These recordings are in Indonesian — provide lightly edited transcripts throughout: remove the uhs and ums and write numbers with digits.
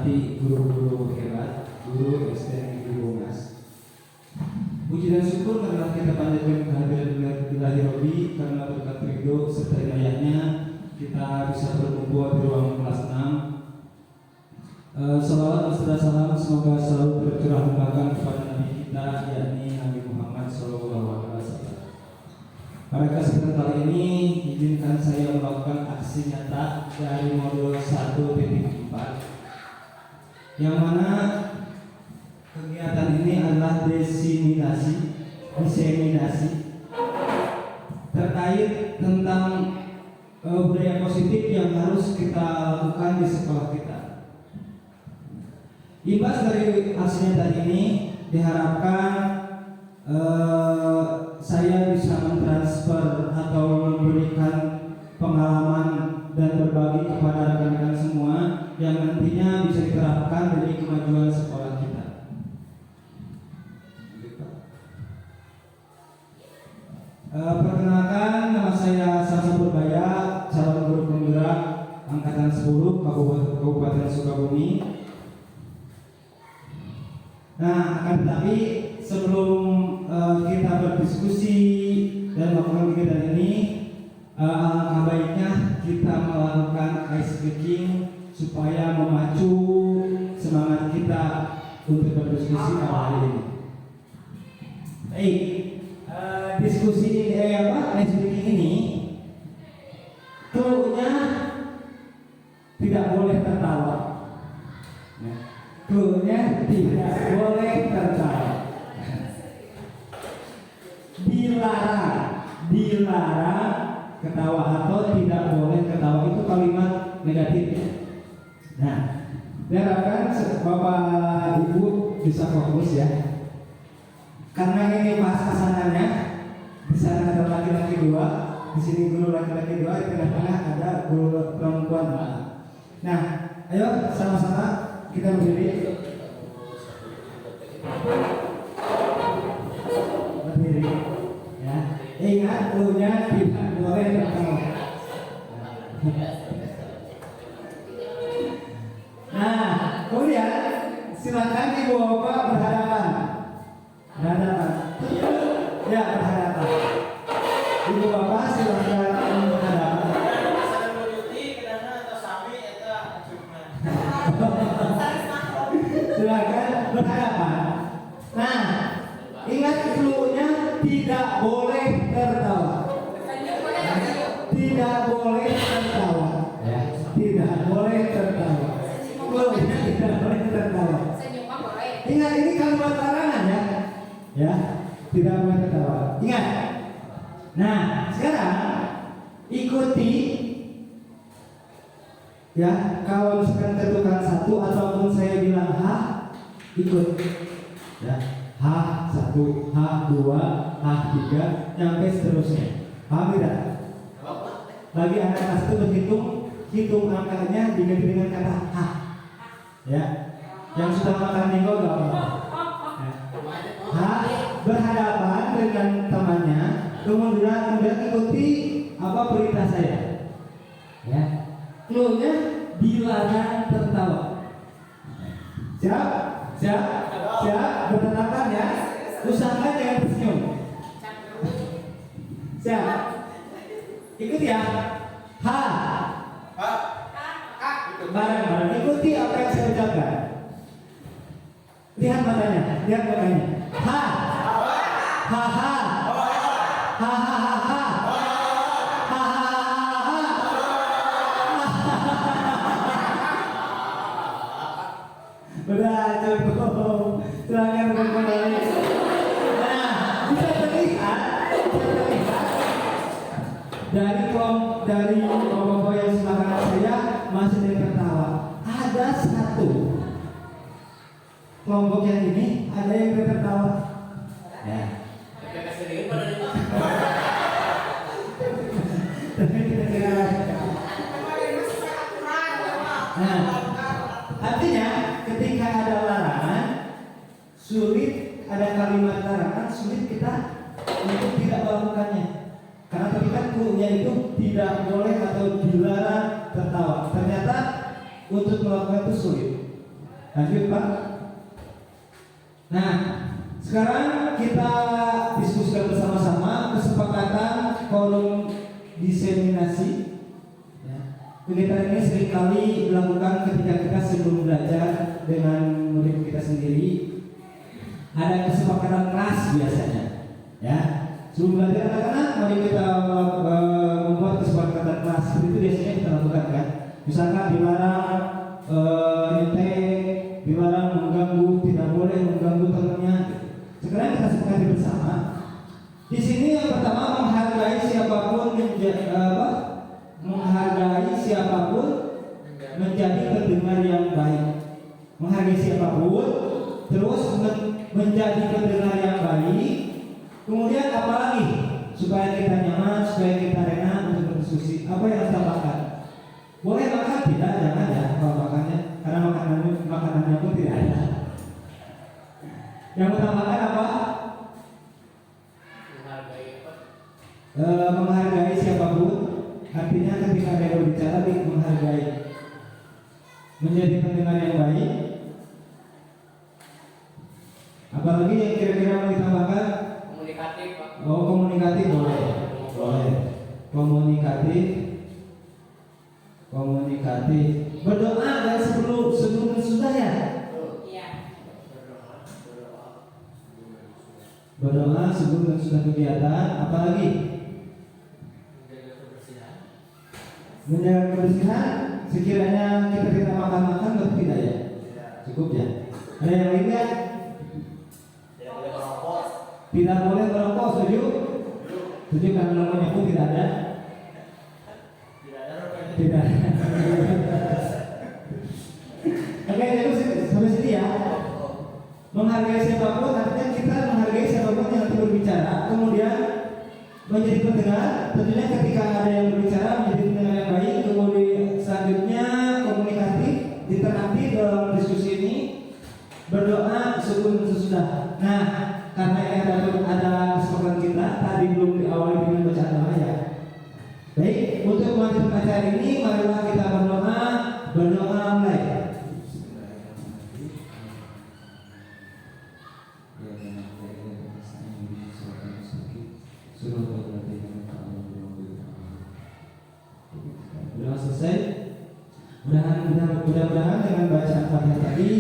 hormati guru-guru hebat, guru SD Negeri Bongas. Puji dan syukur karena kita panjatkan kehadiran Ilahi Robi, karena berkat ridho serta hidayahnya kita bisa berkumpul di ruang kelas 6. Salawat dan salam semoga selalu tercurah limpahkan kepada Nabi kita, yakni Nabi Muhammad SAW. Pada kesempatan kali ini izinkan saya melakukan aksi nyata dari modul 1.4, yang mana kegiatan ini adalah diseminasi terkait tentang budaya positif yang harus kita lakukan di sekolah kita. Imbas dari aksi nyata ini diharapkan saya bisa mentransfer atau memberikan pengalaman dan berbagi kepada rekan-rekan semua yang nantinya bisa diterapkan demi kemajuan sekolah kita. Perkenalkan, nama saya Sasa Purbaya, calon guru penggerak angkatan 10 Kabupaten Sukabumi. Nah, akan tetapi sebelum kita berdiskusi dan melakukan kegiatan ini, alangkah baiknya kita melakukan ice breaking supaya memacu semangat kita untuk berdiskusi pada hari ini. Baik, diskusi ice breaking ini clue-nya tidak boleh tertawa. Clue-nya tidak boleh tertawa. Dilarang ketawa atau tidak boleh ketawa, itu kalimat negatif. Nah, diharapkan Bapak Ibu bisa fokus ya, karena ini pas kesananya di sana ada laki-laki 2, di sini guru laki-laki 2, di tengah-tengah ada guru perempuan. Nah, ayo sama-sama kita berdiri. Ya, ingat clue-nya tidak boleh tertawa. Nah, kemudian silakan ibu bapak berhadapan. Ya, berhadapan. Ibu bapak silakan berhadapan. Silakan berhadapan. Nah, ingat clue-nya tidak boleh tertawa. Tidak boleh tertawa. Ya, tidak boleh tertawa. Clue-nya tidak boleh tertawa. Ingat, ini kalimat larangan ya. Ya, tidak boleh tertawa. Ingat. Nah, sekarang ikuti ya, kalau misalkan ketukan 1 ataupun saya bilang H, ikut ya. H1, H2, H3 sampai seterusnya. Paham tidak? Bagi anak kelas itu berhitung, hitung angkanya diganti dengan kata H. Ya. Yang sudah makan minggu gak apa-apa. Ya. H berhadapan dengan temannya, kemudian ikuti apa perintah saya. Ya. Clue-nya dilarang tertawa. Siap? Bertatapan ya. Usahakan jangan tersenyum. Siap? Ikut ya. H. Bareng-bareng ikuti apa yang saya ucapkan. Lihat matanya. H. Udah cukup. Silakan kembali. Nah, bisa terlihat dari kelompok yang sebelah kanan saya masih ada yang tertawa. Ada satu kelompok yang ini ada yang tertawa. Ya. Nah, artinya ketika ada larangan, sulit, ada kalimat larangan, sulit kita untuk tidak melakukannya. Karena tadi kan clue-nya itu tidak boleh atau dilarang tertawa. Ternyata untuk melakukan itu sulit. Lanjut Pak. Nah, sekarang kita diskusikan bersama-sama kesepakatan kolom diseminasi. Ya. Kegiatan ini seringkali dilakukan ketika kita sebelum belajar dengan murid kita sendiri. Ada kesepakatan kelas biasanya, ya. Sebelum belajar anak-anak, mari kita membuat kesepakatan kelas. Itu biasanya kita lakukan kan. Misalkan dilarang nyetek, dilarang mengganggu, tidak boleh mengganggu temannya. Sekarang kita sepakati bersama. Di sini yang pertama menghargai siapapun menghargai siapapun menjadi pendengar yang baik. Menghargai siapapun, terus menjadi pendengar yang baik. Kemudian apa lagi? Supaya kita nyaman, supaya kita enak untuk berdiskusi. Apa yang harus tambahkan? Boleh makan? Tidak, jangan ya kalau makannya, karena makanannya pun tidak ada. Yang utamakan apa? Menghargai siapapun. Artinya ketika ada yang berbicara, menghargai. Menjadi pendengar yang baik. Apalagi yang kira-kira mau ditambahkan? Komunikatif, Pak. Oh, komunikatif boleh. Boleh. Komunikatif. Berdoa dan sebelum sudah ya? Iya. Berdoa sebelum dan sudah kegiatan. Apalagi? Menjaga kebersihan. Sekiranya kita tidak makan atau tidak ya? Cukup ya? Ada yang lainnya? Tidak boleh merokok, setuju? Setuju karena rokoknya pun tidak ada. Tidak. Oke, jadi sampai sini ya. Menghargai siapapun, artinya kita menghargai siapapun yang nanti berbicara. Kemudian menjadi pendengar. Tentunya ketika ada yang berbicara menjadi pendengar yang baik. Kemudian selanjutnya komunikatif, diterapkan dalam diskusi ini. Berdoa sebelum sesudah. Nah, karena ada kesepakatan kita tadi belum diawali dengan bacaan doa ya. Baik, untuk melanjutkan acara ini marilah kita berdoa mulai. Sudah selesai. Mudah-mudahan dengan bacaan Fatihah tadi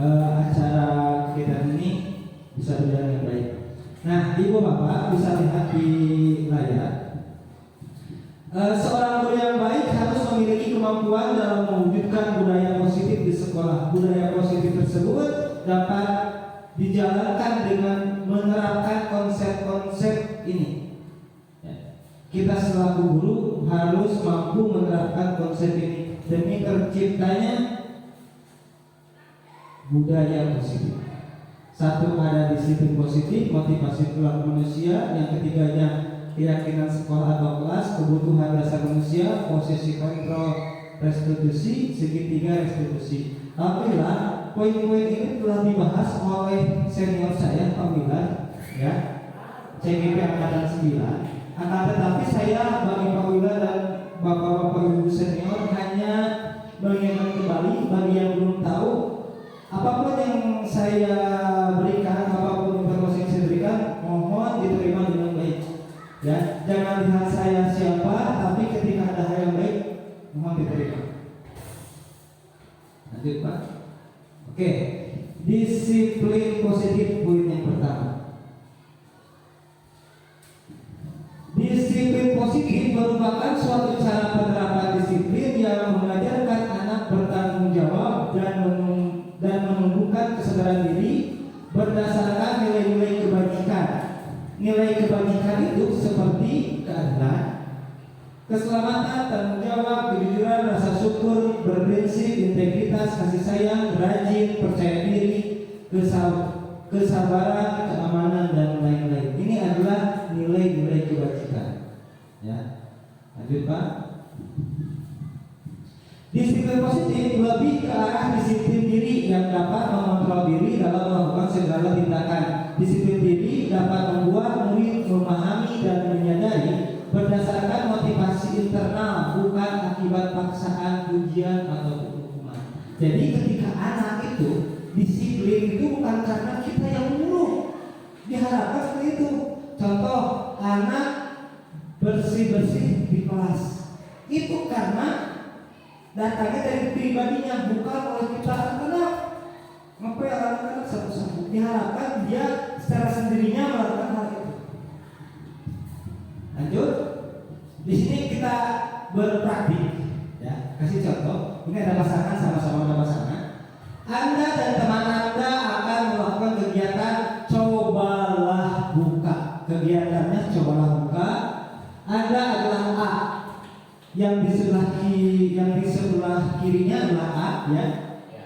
acara kita ini bisa berjalan dengan baik. Nah, ibu bapak bisa lihat di layar. Seorang guru yang baik harus memiliki kemampuan dalam mewujudkan budaya positif di sekolah. Budaya positif tersebut dapat dijalankan dengan menerapkan konsep-konsep ini. Kita selaku guru harus mampu menerapkan konsep ini demi terciptanya budaya positif. Satu, ada disiplin positif, motivasi perilaku manusia. Yang ketiganya, keyakinan sekolah atau kelas, kebutuhan dasar manusia, posisi kontrol, restitusi, segitiga restitusi. Alhamdulillah, poin-poin ini telah dibahas oleh senior saya, Pak Wilan, ya, CGP Angkatan 9. Akan tetapi saya bagi Pak Wilan dan bapak-bapak ibu senior hanya mengingatkan kembali bagi yang belum tahu. Apapun yang saya berikan, apapun informasi yang saya berikan, mohon diterima dengan baik. Ya, jangan lihat saya siapa, tapi ketika ada hal yang baik, mohon diterima. Lanjut Pak. Oke, disiplin positif poin yang pertama. Disiplin positif merupakan suatu cara penerapan disiplin yang mengajarkan anak bertanggung jawab dan menumbuhkan kesadaran diri berdasarkan nilai-nilai kebajikan. Nilai kebajikan itu seperti keadilan, keselamatan, tanggung jawab, kejujuran, rasa syukur, berprinsip, integritas, kasih sayang, rajin, percaya diri, kesabaran, keamanan, dan lain-lain. Ini adalah nilai-nilai kebajikan. Ya, lanjut Pak. Disiplin positif lebih ke arah disiplin diri yang dapat mengontrol diri dalam melakukan segala tindakan. Disiplin diri dapat membuat murid memahami dan menyadari berdasarkan motivasi internal, bukan akibat paksaan, ujian, atau hukuman. Jadi ketika anak itu itu disiplin itu bukan karena kita yang menyuruh, diharapkan seperti itu. Contoh, anak bersih-bersih di kelas itu karena datangnya dari pribadinya, bukan oleh kita. Karena ngapain anak-anak satu-satu, diharapkan dia secara sendirinya melakukan hal itu. Lanjut, di sini kita berpraktik. Ya, kasih contoh. Ini ada pasangan, sama-sama ada pasangan. Anda dan teman Anda akan melakukan kegiatan cobalah buka. Kegiatannya cobalah buka. Anda adalah A. Yang di sebelah kirinya adalah A, ya.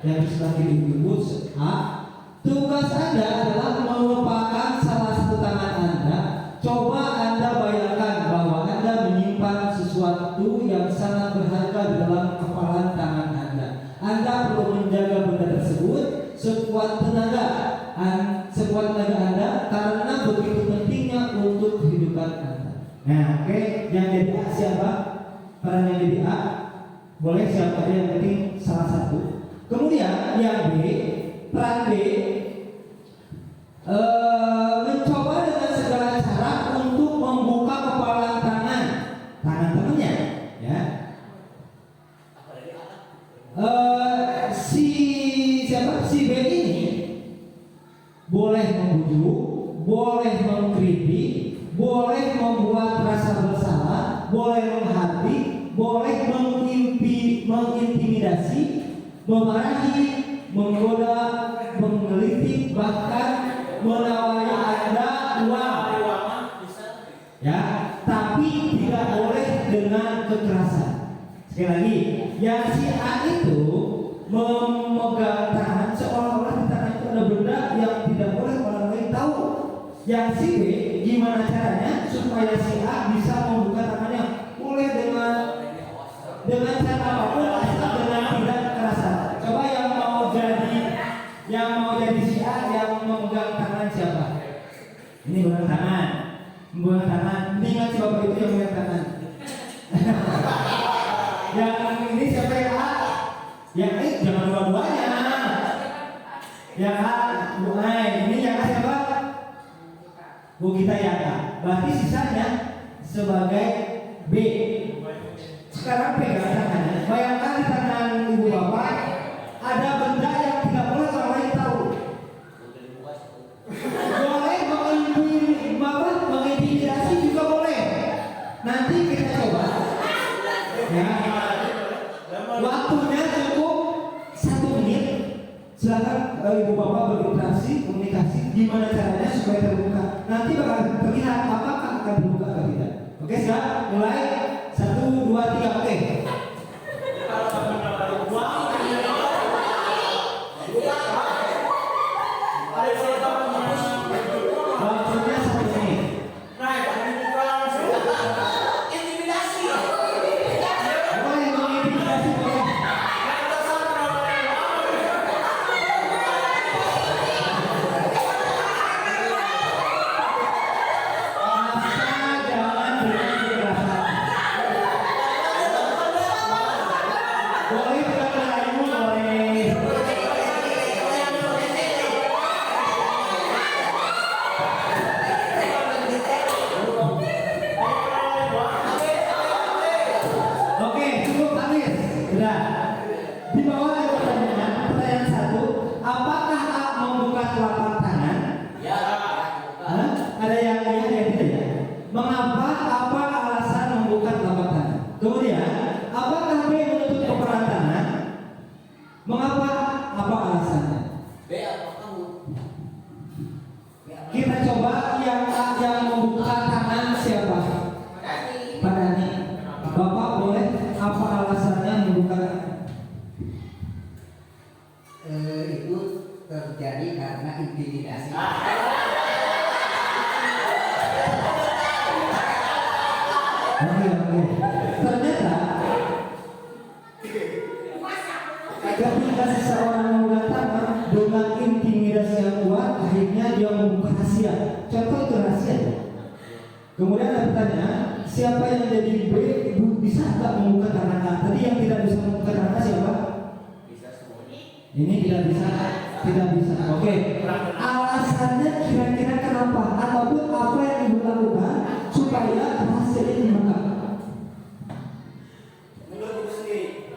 Yang di sebelah kiri ibu A. Tugas Anda adalah melupakan salah satu tangan Anda. Coba Anda bayangkan bahwa Anda menyimpan sesuatu yang sangat berharga di dalam kepalan tangan Anda. Anda perlu menjaga benda tersebut sekuat tenaga Anda karena begitu pentingnya untuk kehidupan Anda. Nah, oke, yang jadi A siapa? Peran yang jadi A boleh siapa yang penting salah satu. Kemudian yang B, peran B mencoba dengan segala cara untuk membuka kepalan tangan temannya, ya. Si B ini boleh membujuk, boleh mengkritik, boleh membuat rasa bersalah, boleh menghati, boleh mengintimidasi, memarahi, menggoda, menggelitik, bahkan menawari Anda uang, ya, tapi tidak boleh dengan kekerasan. Sekali lagi, yang si A itu memegang tangan seolah-olah di tangan itu ada benda yang tidak boleh orang lain tahu. Yang si B gimana caranya supaya si A bisa membuka tangannya? Boleh dengan cara apapun, asal dengan tidak kekerasan. Coba yang mau jadi si A yang memegang tangan siapa? Ini memegang tangan. Ini ingat si bapak itu yang memegang tangan. Yang ini siapa yang A? Yang ini jangan dua-duanya. Yang A, Bu Ai. Ini yang A siapa? Bu kita yang A. Berarti sisanya sebagai B. Sekarang pegang tangannya. Bayangkan di tangan ibu bapak ada benda yang tidak boleh orang lain tahu. Boleh mengintimidasi juga boleh. Nanti kita coba. Ya. Waktunya cukup 1 menit. Silakan ibu bapak berinteraksi, komunikasi gimana caranya supaya terbuka. Nanti bakal terlihat apakah akan terbuka atau tidak. Oke, siap? Mulai 1, 2, 3, oke. Waktunya 1 menit. Boleh mengintimidasi, boleh. Oke, cukup habis. Sudah. Di bawah ada pertanyaan 1. Apakah A membuka telapak tangan? Ya. Hah? Ada yang tidak ya? Mengapa? Apa alasan membuka telapak tangan? Kemudian, apakah B menutup kepalan tangan? Mengapa? Apa alasannya? B apa kamu? Kita coba yang A yang membuka tangan siapa? Pak Dani. Bapak boleh apa alasannya membuka tangan? Itu terjadi karena intimidasi. Oke. Ternyata ketika seseorang membuka tangan dengan intimidasi yang kuat, akhirnya dia membuka rahasia. Contoh itu rahasia. Kemudian ada pertanyaan, siapa yang jadi B bisa nggak membuka tangan A? Tadi yang tidak bisa membuka tangan A siapa? Bisa semuanya. Ini tidak bisa. Oke. Alasannya kira-kira kenapa? Ataupun apa yang ibu lakukan supaya rahasia ini dibongkar? Menurut ibu sendiri.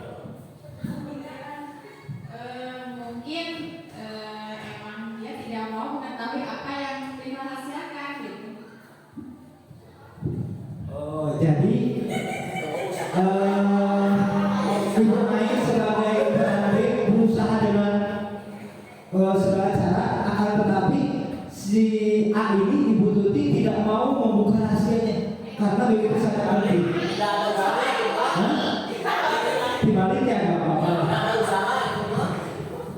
Mungkin emang dia tidak mau mengetahui apa yang dirahasiakan gitu. Oh, jadi Ibu Mai sebagai pendamping berusaha dengan segala cara, akan tetapi si A ini Ibu Tuti tidak mau membuka rahasianya karena begitu sangat penting. Tidak ada usaha. Dibalik ya nggak apa-apa. Tidak ada usaha.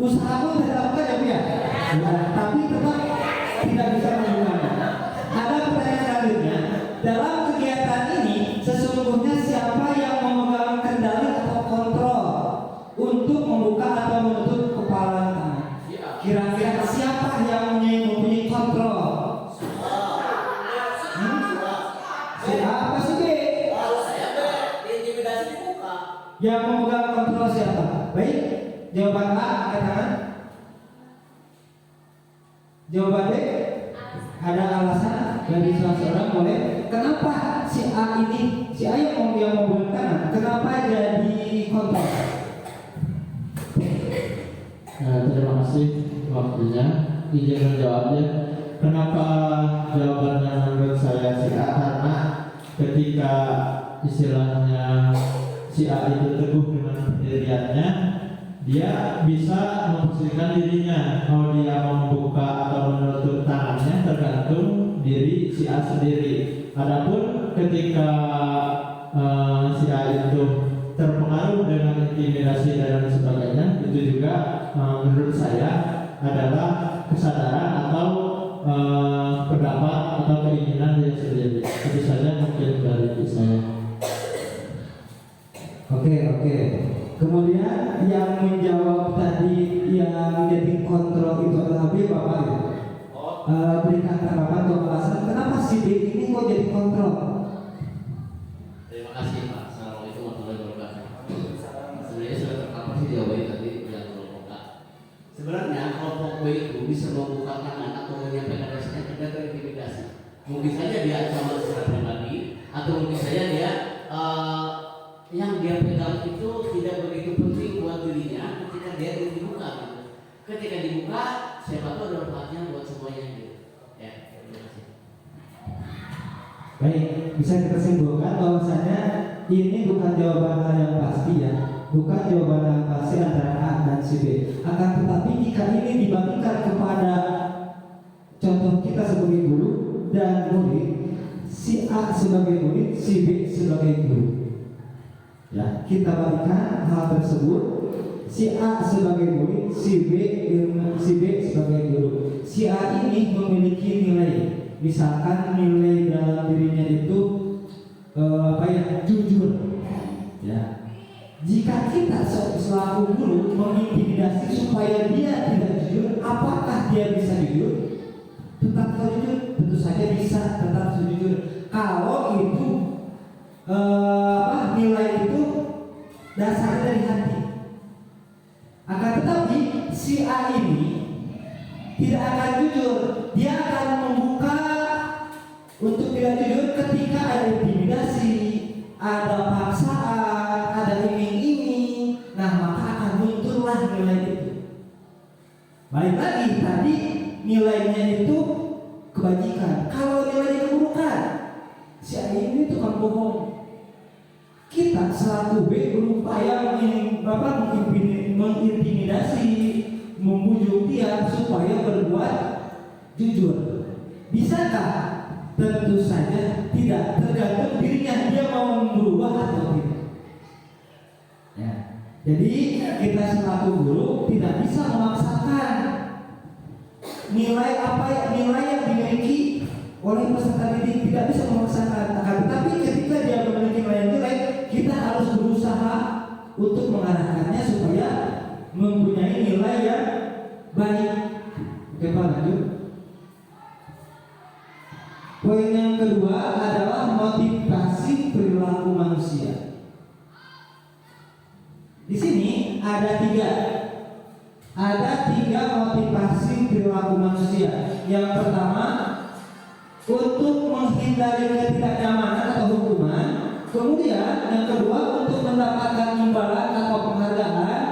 Usaha pun tidak lakukan ya Bu ya. Nah, tapi tetap tidak bisa membukanya. Ada pertanyaan selanjutnya. Dalam kegiatan ini sesungguhnya siapa yang memegang kendali atau kontrol untuk membuka atau menutup kepala tangan? Kira-kira siapa yang mempunyai kontrol? Si A apa si B? Kalau saya diintimidasi dibuka. Yang memegang kontrol siapa? Baik, jawaban A angkat tangan. Jawaban B ada alasan dari salah seorang boleh. Kenapa si A yang memegang tangan? Kenapa jadi kontrol? Terima kasih waktunya. Izin menjawabnya. Kenapa jawabannya menurut saya si A? Karena ketika istilahnya si A itu teguh dengan pendiriannya, dia bisa memposisikan dirinya. Mau dia membuka atau menutup tangannya tergantung diri si A sendiri. Adapun ketika si A itu terpengaruh dengan intimidasi dan sebagainya, itu juga menurut saya adalah kesadaran atau pendapat atau keinginan dia sendiri. Itu saja mungkin dari saya. Oke. Kemudian yang menjawab tadi yang jadi kontrol itu adalah B, Bapak ya. Berikan tanggapan atau alasan kenapa si B ini kok jadi kontrol? Terima kasih Pak. Assalamualaikum warahmatullahi wabarakatuh. Sebenarnya sudah tercover sih jawabannya tadi yang kelompok A. Sebenarnya kelompok B itu bisa membuka tangan atau menyampaikan rasanya tidak terintimidasi. Mungkin saja dia ancaman secara pribadi atau mungkin saja dia yang dia pegang itu tidak begitu penting buat dirinya ketika dia ingin dibuka. Ketika dibuka, siapa tahu ada manfaatnya buat semuanya gitu. Ya, terima kasih. Baik, bisa kita simpulkan bahwasanya ini bukan jawaban hal yang pasti ya, bukan jawaban yang pasti antara A dan si B. Akan tetapi jika ini dibandingkan kepada contoh kita sebagai guru dan murid, si A sebagai murid, si B sebagai guru. Ya, kita balikan hal tersebut. Si A sebagai murid, si B sebagai guru. Si A ini memiliki nilai, misalkan nilai dalam dirinya itu jujur. Ya. Jika kita selaku guru mengintimidasi supaya dia tidak jujur, apakah dia bisa jujur? Tetap jujur, tentu saja bisa tetap jujur. Kalau itu nilai itu dasarnya dari hati. Akan tetapi si A ini tidak akan jujur. Dia akan membuka untuk tidak jujur ketika ada intimidasi, ada paksaan, ada iming-iming. Nah, maka akan muncullah nilai itu. Balik lagi tadi nilainya itu kebajikan. Kalau nilainya keburukan, si A ini tukang bohong. Kita selaku B berupaya mengintimidasi, membujuk dia supaya berbuat jujur. Bisakah? Tentu saja tidak, tergantung dirinya dia mau berubah atau tidak. Ya. Jadi kita selaku guru tidak bisa memaksakan nilai yang dimiliki oleh peserta didik, tidak bisa memaksakan. Tetapi ketika dia memiliki nilai, kita harus berusaha untuk mengarahkannya supaya mempunyai nilai yang baik. Oke Pak, lanjut. Poin yang kedua adalah motivasi perilaku manusia. Di sini ada 3. Ada 3 motivasi perilaku manusia. Yang pertama, untuk menghindari ketidaknyamanan atau hukuman. Kemudian yang kedua, untuk mendapatkan imbalan atau penghargaan.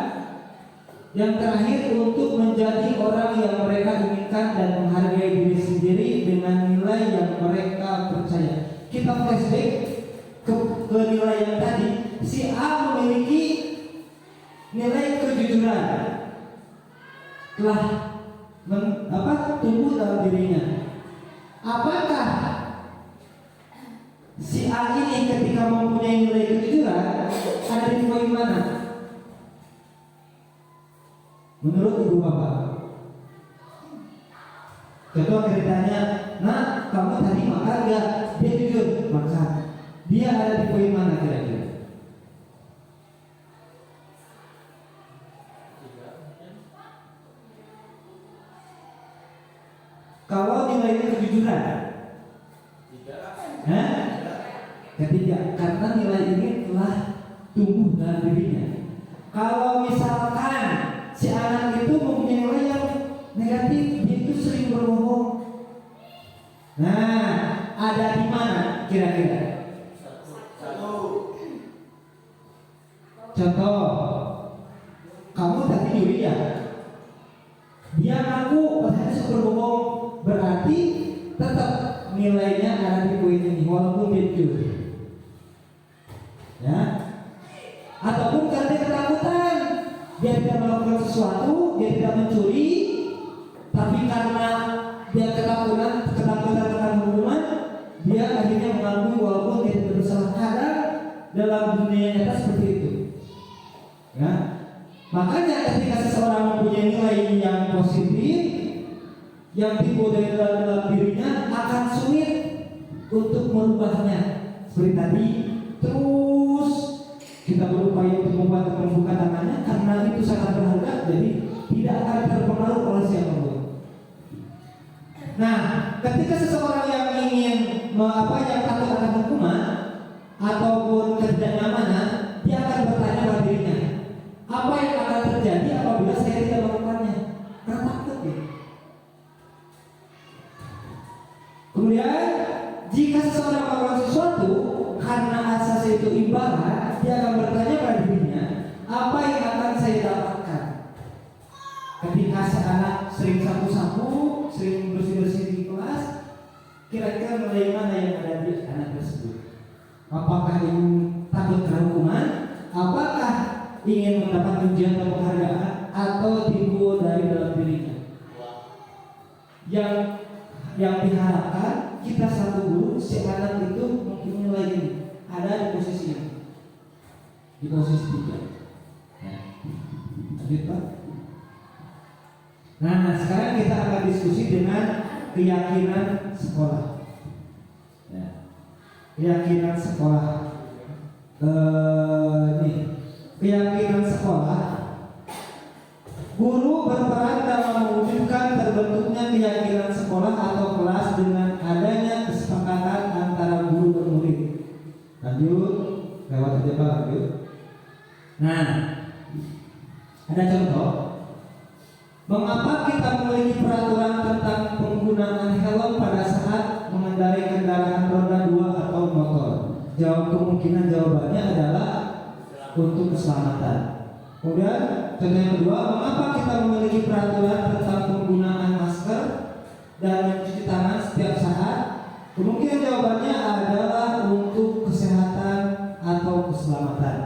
Yang terakhir, untuk menjadi orang yang mereka inginkan dan menghargai diri sendiri dengan nilai yang mereka percaya. Kita flashback ke nilai yang tadi. Si A memiliki nilai kejujuran, telah tumbuh dalam dirinya. Apakah si A ini ketika mempunyai nilai kejujuran ada di poin mana? Menurut ibu bapak? Contoh ceritanya, nah kamu tadi makan enggak? Dia jujur makan. Dia ada di poin mana kira-kira? Kalau nilainya kejujuran, ketiga, karena nilai ini telah tumbuh dalam dirinya. Kalau misalkan si anak itu mempunyai nilai yang negatif, dia itu sering berbohong. Nah, ada di mana kira-kira? Contoh, kamu tadi nyuri ya? Dia ngaku padahal suka berbohong, berarti tetap nilainya ada di poin ini walaupun dia jujur. Ya. Ataupun karena ketakutan, dia tidak melakukan sesuatu, dia tidak mencuri, tapi karena dia ketakutan akan hukuman, dia akhirnya mengakui walaupun dia tidak bersalah. Kadang dalam dunia nyata seperti itu. Ya. Makanya ketika seseorang mempunyai nilai yang positif, yang timbul dari dalam dirinya, akan sulit untuk merubahnya. Seperti tadi, terus kita berupaya untuk membuka tangannya karena itu sangat berharga, jadi tidak akan terpengaruh oleh siapapun. Nah, ketika seseorang yang ingin yang takut akan hukuman ataupun ketidaknyamanan, dia akan bertanya pada dirinya, apa yang akan terjadi apabila saya tidak melakukannya? Karena takut ya. Kemudian jika seseorang melakukan sesuatu karena asas itu imbalan, dia akan bertanya pada dirinya, apa yang akan saya dapatkan? Ketika seanak sering sapu-sapu, sering bersih-bersih di kelas, kira-kira nilai mana yang ada di anak tersebut? Apakah ingin takut kena hukuman? Apakah ingin mendapat ujian atau penghargaan, atau timbul dari dalam dirinya? Yang diharapkan kita satu guru, si anak itu mungkin nilai ini ada di posisi ini, di posisi 3. Lanjut Pak. Nah, sekarang kita akan diskusi dengan keyakinan sekolah. Ya. Keyakinan sekolah. Keyakinan sekolah. Guru berperan dalam mewujudkan terbentuknya keyakinan sekolah atau kelas dengan adanya kesepakatan antara guru dan murid. Lanjut, lewat aja Pak, lanjut. Nah, ada contoh. Mengapa kita memiliki peraturan tentang penggunaan helm pada saat mengendarai kendaraan roda 2 atau motor? Jawabannya adalah untuk keselamatan. Kemudian contoh yang kedua, mengapa kita memiliki peraturan tentang penggunaan masker dan mencuci tangan setiap saat? Kemungkinan jawabannya adalah untuk kesehatan atau keselamatan.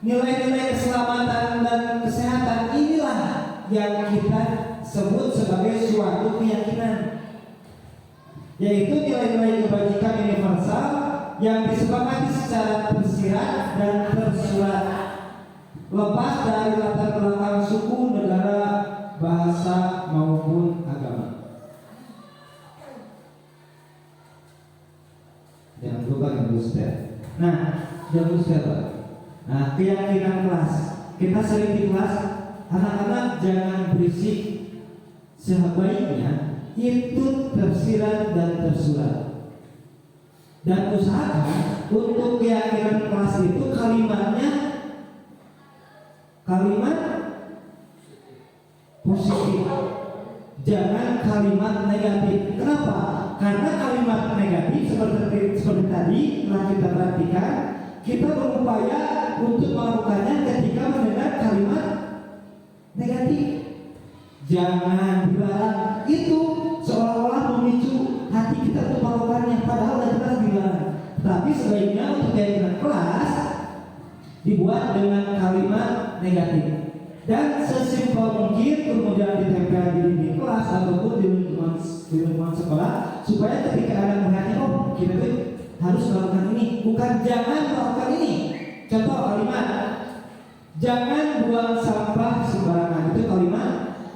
Nilai-nilai keselamatan dan kesehatan inilah yang kita sebut sebagai suatu keyakinan, yaitu nilai-nilai kebajikan universal yang disepakati secara tersirat dan tersurat, lepas dari latar belakang suku, negara, bahasa maupun agama. Jangan lupa yang booster. Nah, jangan booster Pak. Nah, keyakinan kelas. Kita sering di kelas, anak-anak jangan berisik. Sebaiknya itu tersirat dan tersurat. Dan usahakan untuk keyakinan kelas itu kalimat positif. Jangan kalimat negatif. Kenapa? Karena kalimat negatif seperti tadi telah kita perhatikan, kita berupaya untuk melakukannya ketika mendengar kalimat negatif. Jangan dilarang. Itu seolah-olah memicu hati kita untuk melakukannya, padahal jelas dilarang. Tapi sebaiknya untuk keyakinan kelas dibuat dengan kalimat negatif dan sesimpel mungkin kemudian ditempel di dinding kelas ataupun di lingkungan sekolah, supaya ketika ada melihatnya, oh kita tuh harus melakukan ini, bukan jangan melakukan ini. Contoh kalimat, jangan buang sampah sembarangan, itu kalimat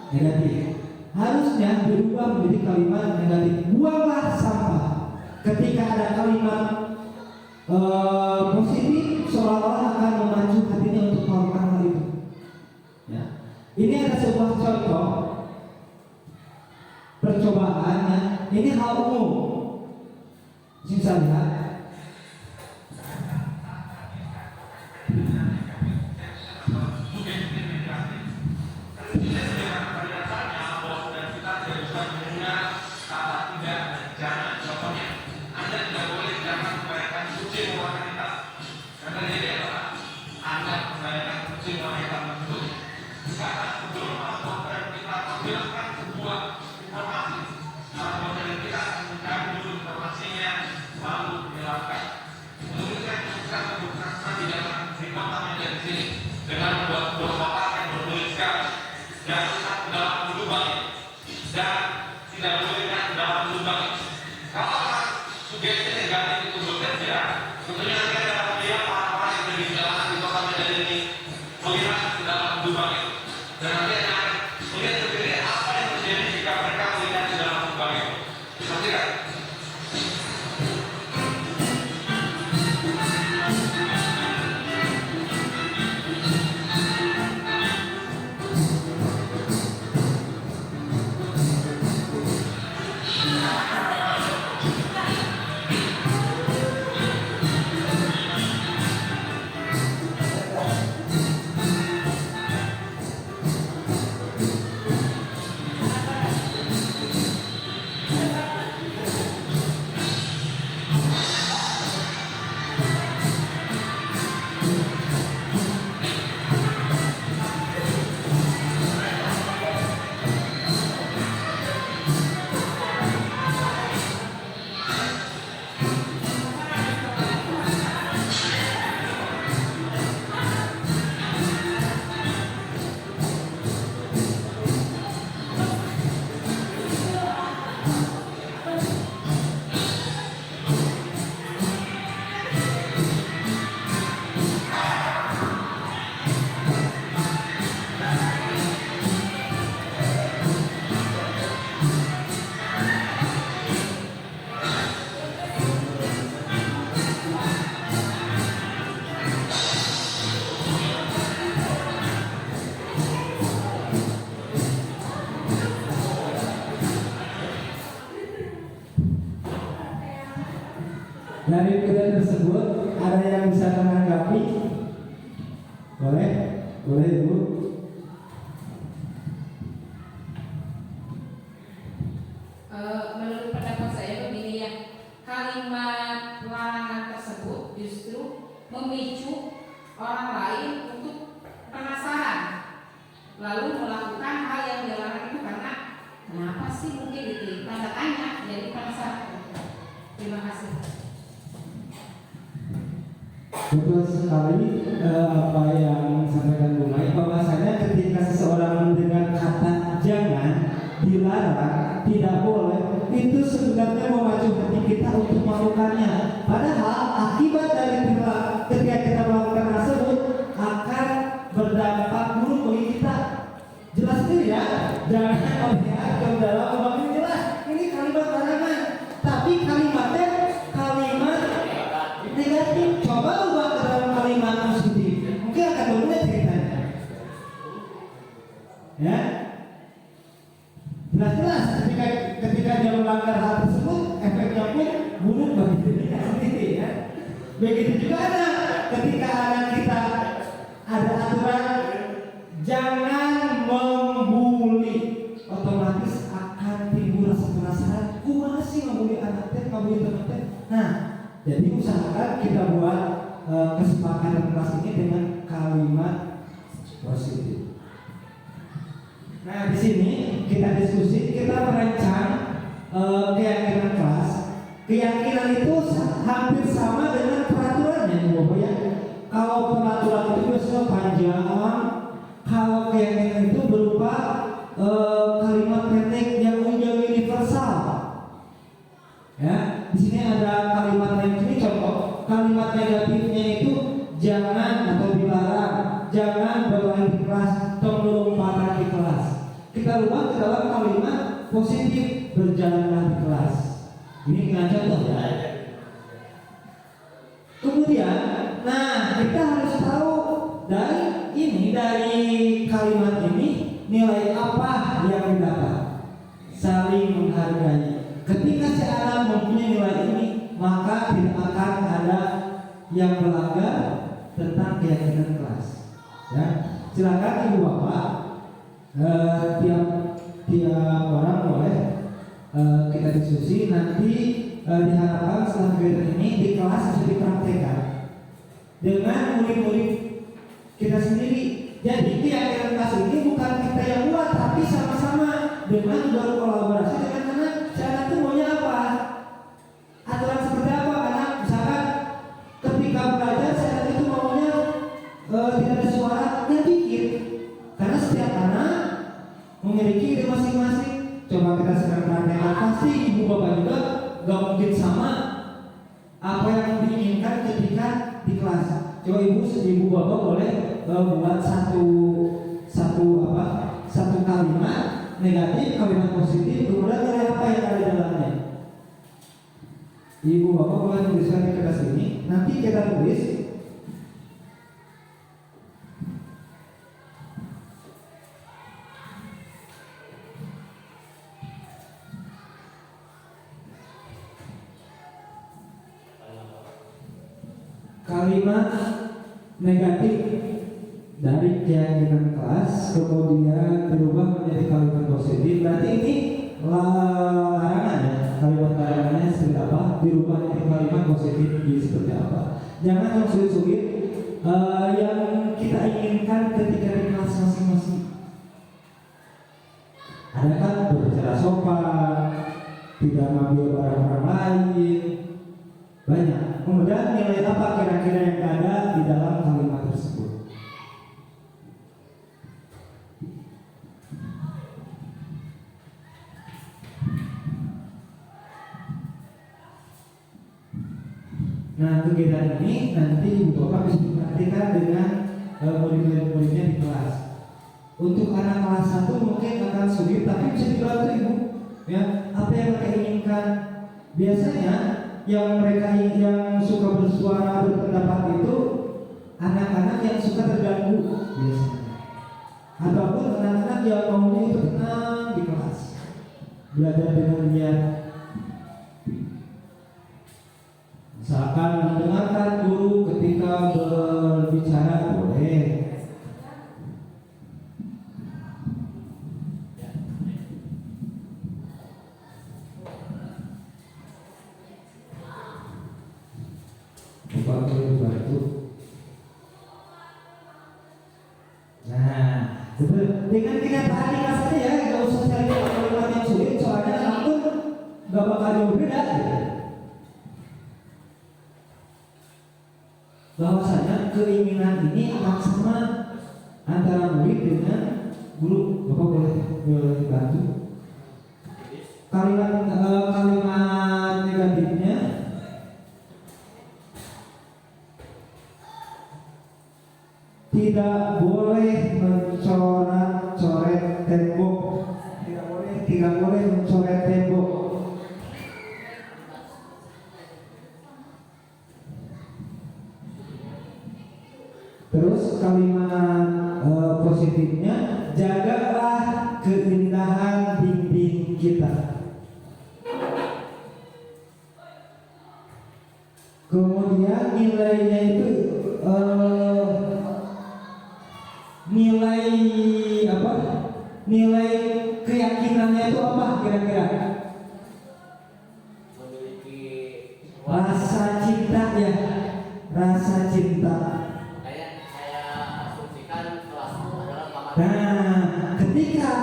negatif. Harusnya berubah menjadi kalimat negatif, buanglah sampah. Ketika ada kalimat positif, seolah-olah akan memacu hatinya untuk melakukan hal itu. Ya. Ini ada sebuah contoh percobaannya. Ini hal umum. Bisa lihat. Dari kejadian tersebut ada yang bisa menanggapi? Boleh? Boleh Ibu? Menurut pendapat saya begini ya, kalimat larangan tersebut justru memicu orang lain untuk penasaran, lalu melakukan hal yang dilarang itu karena kenapa sih, mungkin itu tanda tanya, jadi penasaran. Terima kasih. Betul sekali apa yang disampaikan Bu Mai, bahwasanya ketika seseorang mendengar kata jangan, dilarang, tidak boleh, itu sebenarnya memacu hati kita untuk melakukannya. Padahal akibat dari ketika kita melakukan tersebut akan berdampak buruk bagi kita. Jelas itu ya, jangan melihat ke dalam memahami jelas. Ini kalimat larangan, tapi kalimatnya kalimat negatif. Coba ubah ke dalam kalimat positif, mungkin akan berbeda ceritanya. Ya, jelas-jelas ketika dia melanggar hal tersebut, efeknya pun buruk bagi dirinya sendiri. Ya, begitu juga ada ketika anak kita ada aturan jangan membuang membuli, otomatis akan timbul rasa penasaran. Kumaha sih ngabuli anak teh, ngabuli teman teh. Nah, jadi usahakan kita buat kesepakatan kelas ini dengan kalimat positif. Nah, di sini kita diskusi, kita merancang keyakinan kelas. Keyakinan itu hampir sama dengan peraturannya, Bapak ya. Kalau peraturan itu biasanya panjang, kalau keyakinan itu berupa kalimat pendek yang universal. Ya, di sini ada kalimat yang ini contoh. Kalimat negatifnya itu jangan atau dilarang, jangan berlari di kelas, tolong lompatan di kelas. Kita rubah ke dalam kalimat positif, berjalanlah di kelas. Ini dengan contoh ya. Kemudian, nah kita harus tahu dari kalimat ini nilai apa yang didapat. Saling menghargai. Ketika si anak mempunyai nilai ini, maka tidak akan ada yang melanggar tentang keyakinan kelas. Ya, silakan ibu bapak, tiap orang boleh kita diskusi. Nanti diharapkan setelah kegiatan ini di kelas bisa dipraktekkan dengan murid-murid kita sendiri. Jadi keyakinan kelas ini bukan kita yang buat, tapi sama-sama dengan berkolaborasi dengan anak. Si anak itu maunya apa? Aturan seperti apa? Anak misalkan ketika belajar si anak itu maunya tidak ada suara, dia pikir. Karena setiap anak memiliki ide masing-masing. Coba kita sekarang praktekkan, pasti ibu bapak juga gak mungkin sama apa yang diinginkan ketika di kelas. Coba ibu bapak boleh buat satu kalimat negatif, kalimat positif, kemudian nilai apa yang ada di dalamnya. Ibu bapak boleh tuliskan di kertas ini. Nanti kita tulis kalimat negatif dari keyakinan kelas, kemudian berubah menjadi kalimat positif. Berarti ini larangan ya, kalimat larangannya seperti apa, dirubah menjadi kalimat positif seperti apa. Jangan yang sulit-sulit, yang kita inginkan ketika di kelas masing-masing. Ada kan berbicara sopan, tidak mengambil barang orang lain, banyak. Kemudian nilai apa kira-kira yang ada di dalam kalimat tersebut? Nah, kegiatan ini nanti ibu bapak bisa dipraktikkan dengan murid-muridnya di kelas. Untuk anak kelas 1 mungkin akan sulit, tapi bisa dibantu ibu. Ya, apa yang mereka inginkan? Biasanya yang mereka yang suka bersuara berpendapat itu anak-anak yang suka terganggu biasanya, ataupun anak-anak yang maunya itu tenang di kelas, belajar dengan niat. Misalkan mendengarkan guru ketika berbicara boleh. Bantu. Nah, dengan kenyataan di kelas aja ya, nggak usah cari kalimat yang sulit, soalnya anak pun nggak bakal jauh beda. Gitu. Bahwasanya keinginan ini akan sama antara murid dengan guru. Bapak boleh bantu. Kalimat negatifnya tidak boleh mencoret-coret tembok. Tidak boleh mencoret tembok. Terus kalimat positifnya, jagalah keindahan dinding kita. Kemudian nilainya itu nilai apa? nilai keyakinannya itu apa kira-kira? Memiliki Rasa cinta ya, rasa cinta. kayak saya asumsikan kelasku adalah kamar. Nah, ketika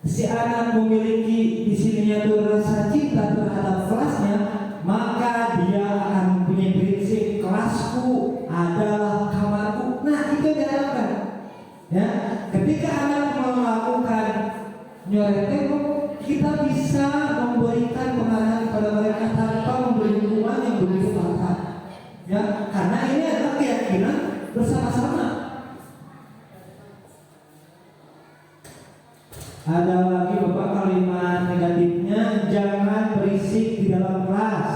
si anak memiliki di sininya tuh rasa cinta terhadap kelasnya, maka dia akan mempunyai prinsip kelasku adalah kamarku. Nah, itu diharapkan. Ya, ketika anak melakukan nyoret tembok, kita bisa memberikan pengarahan kepada mereka tanpa memberi hukuman yang begitu ketat. Ya, karena ini adalah keyakinan bersama-sama. Ada lagi Bapak kalimat negatifnya, jangan berisik di dalam kelas.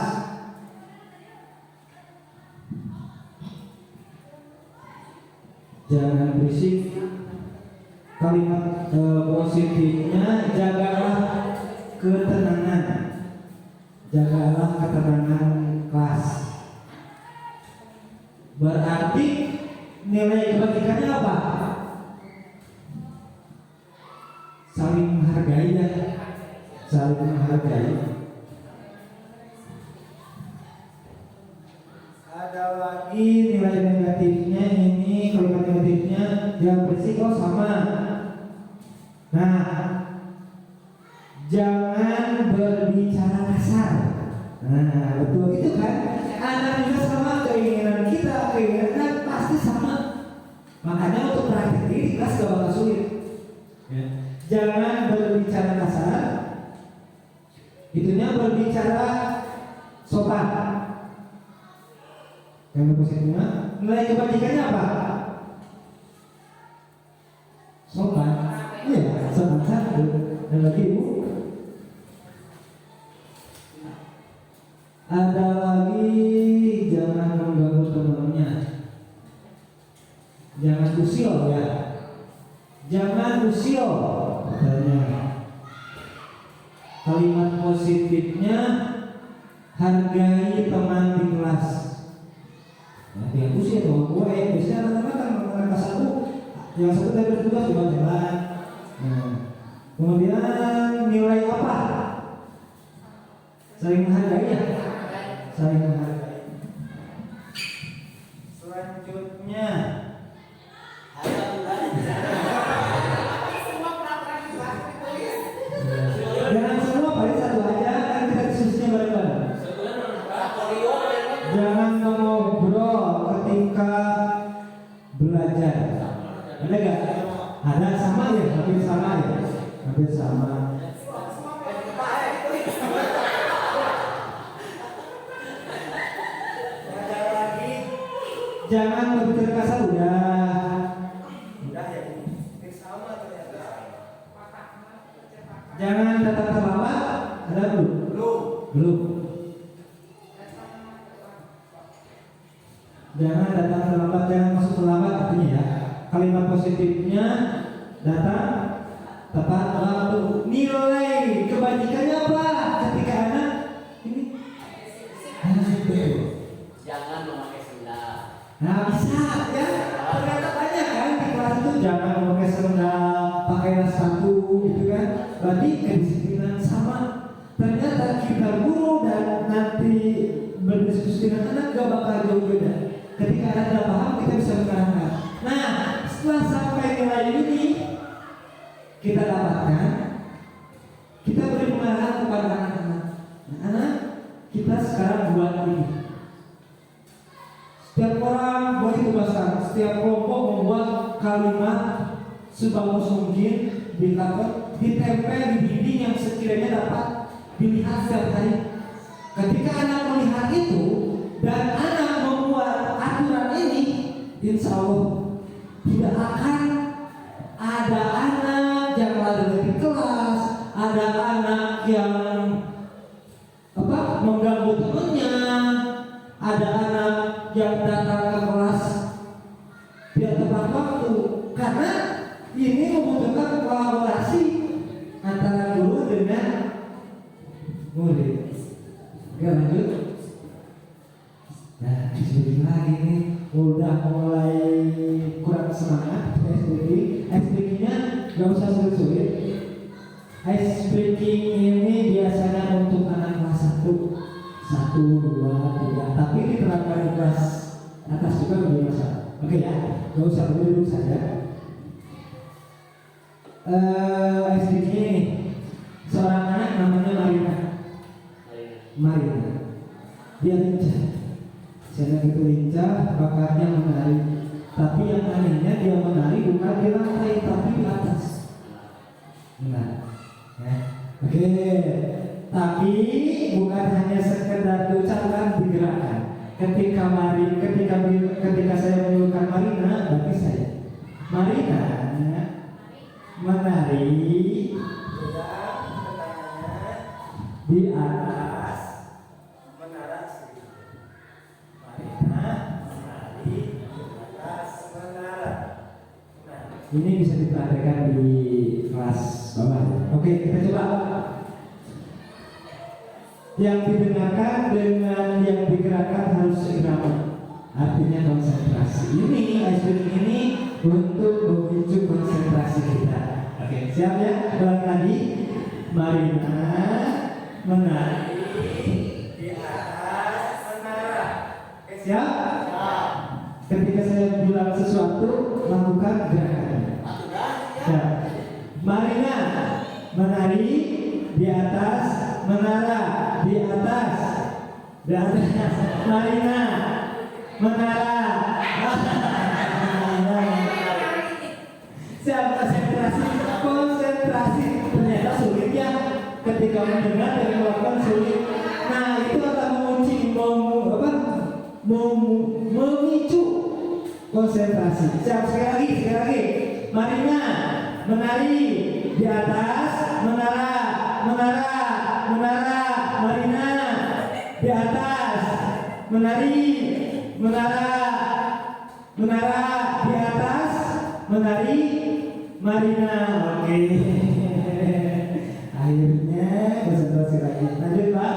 Jangan berisik. Kalimat positifnya, jagalah ketenangan. Jagalah ketenangan kelas. Berarti nilai kebaikannya apa? Saling menghargai ya, saling menghargai. Ada lagi nilai negatifnya, ini kalimat negatifnya yang berisiko sama. Nah, jangan berbicara kasar. Nah, betul itu kan? Anak juga sama, keinginan kita, keinginan pasti sama. Makanya untuk praktek diri kelas gak bakal sulit. Ya. Jangan berbicara kasar. Itunya berbicara sopan. Yang positifnya, nilai kebajikannya apa? Sopan. Iya, sopan satu. Dan lagi ibu. Ada lagi, jangan mengganggu temannya. Jangan usil ya. Jangan usil. Kalimat positifnya, hargai teman di kelas. Nah, yang usia teman gue, biasanya anak-anak kan kelas 1, yang satu dari bertugas juga jalan. Nah, kemudian nilai apa? Saling menghargai ya, saling menghargai. Selanjutnya, jangan semua paling satu aja, kan kita diskusinya bareng-bareng. Jangan ngobrol ketika belajar. Ada gak? Ada sama ya, hampir sama ya, hampir sama. Ada lagi, jangan berbicara kasar udah ya ini sama ternyata. Jangan datang terlambat, ada belum? Belum. Jangan datang terlambat, jangan masuk terlambat artinya ya. Kalimat positifnya, datang tepat waktu. Nilai kebajikannya apa? Ketika anak ini Jangan memakai sendal. nah bisa ya. Ternyata banyak kan di kelas itu jangan memakai sendal, pakailah sepatu gitu kan. Berarti kedisiplinan sama. Ternyata kita guru dan nanti berdiskusi dengan anak gak bakal jauh beda. Ketika anak tidak paham, kita bisa menerangkan. Nah, setelah sampai nilai ini kita dapatkan, kita beri pengarahan kepada anak-anak. Nah, anak, kita sekarang buat ini. Setiap orang buat itu bahasa, setiap kelompok membuat kalimat sebagus mungkin di cover, ditempel di dinding yang sekiranya dapat dilihat setiap hari. Ketika anak melihat itu dan anak membuat aturan ini, insya Allah tidak akan ada anak yang lari dari kelas, ada anak yang mengganggu temannya, ada anak yang datang ke kelas tidak tepat waktu, karena ini membutuhkan kolaborasi antara guru dengan murid. Oke, lanjut. Nah, diskusi lagi nih, udah mulai kurang semangat SPG. SPG-nya gak usah sulit Ice breaking ini biasanya untuk anak kelas 1, 2, 3, tapi diterapkan di kelas atas juga menjadi masalah. Oke ya, gak usah dulu saja. Ice breaking ini seorang anak namanya Marina. Dia lincah, saya gitu lincah, bakatnya menari. Tapi yang anehnya dia menari bukan di lantai, tapi di atas. Nah, ya. Oke. Tapi bukan hanya sekedar diucapkan, digerakkan. Ketika saya menyuruhkan Marina, berarti saya. Marina menari di atas menara. Marina menari di atas menara. Nah, ini bisa dipraktekkan di kelas bawah. Oke, kita coba. Yang didengarkan dengan yang digerakkan harus seirama, artinya konsentrasi. Ini ini untuk memicu konsentrasi kita. Oke, siap ya? Ulang lagi. Marina menari di atas menara. Oke, siap? Ketika saya bilang sesuatu, lakukan gerakannya. Ya. Marina menari di atas menara, di atas. Marina menara. Siap, konsentrasi. Ternyata sulit ya ketika mendengar dan melakukan sulit. Nah, itu akan memicu konsentrasi. Siap, sekali lagi. Marina menari di atas menara. Marina di atas menari. Menara di atas menari. Marina. Oke. Akhirnya konsentrasi lagi. Lanjut Pak.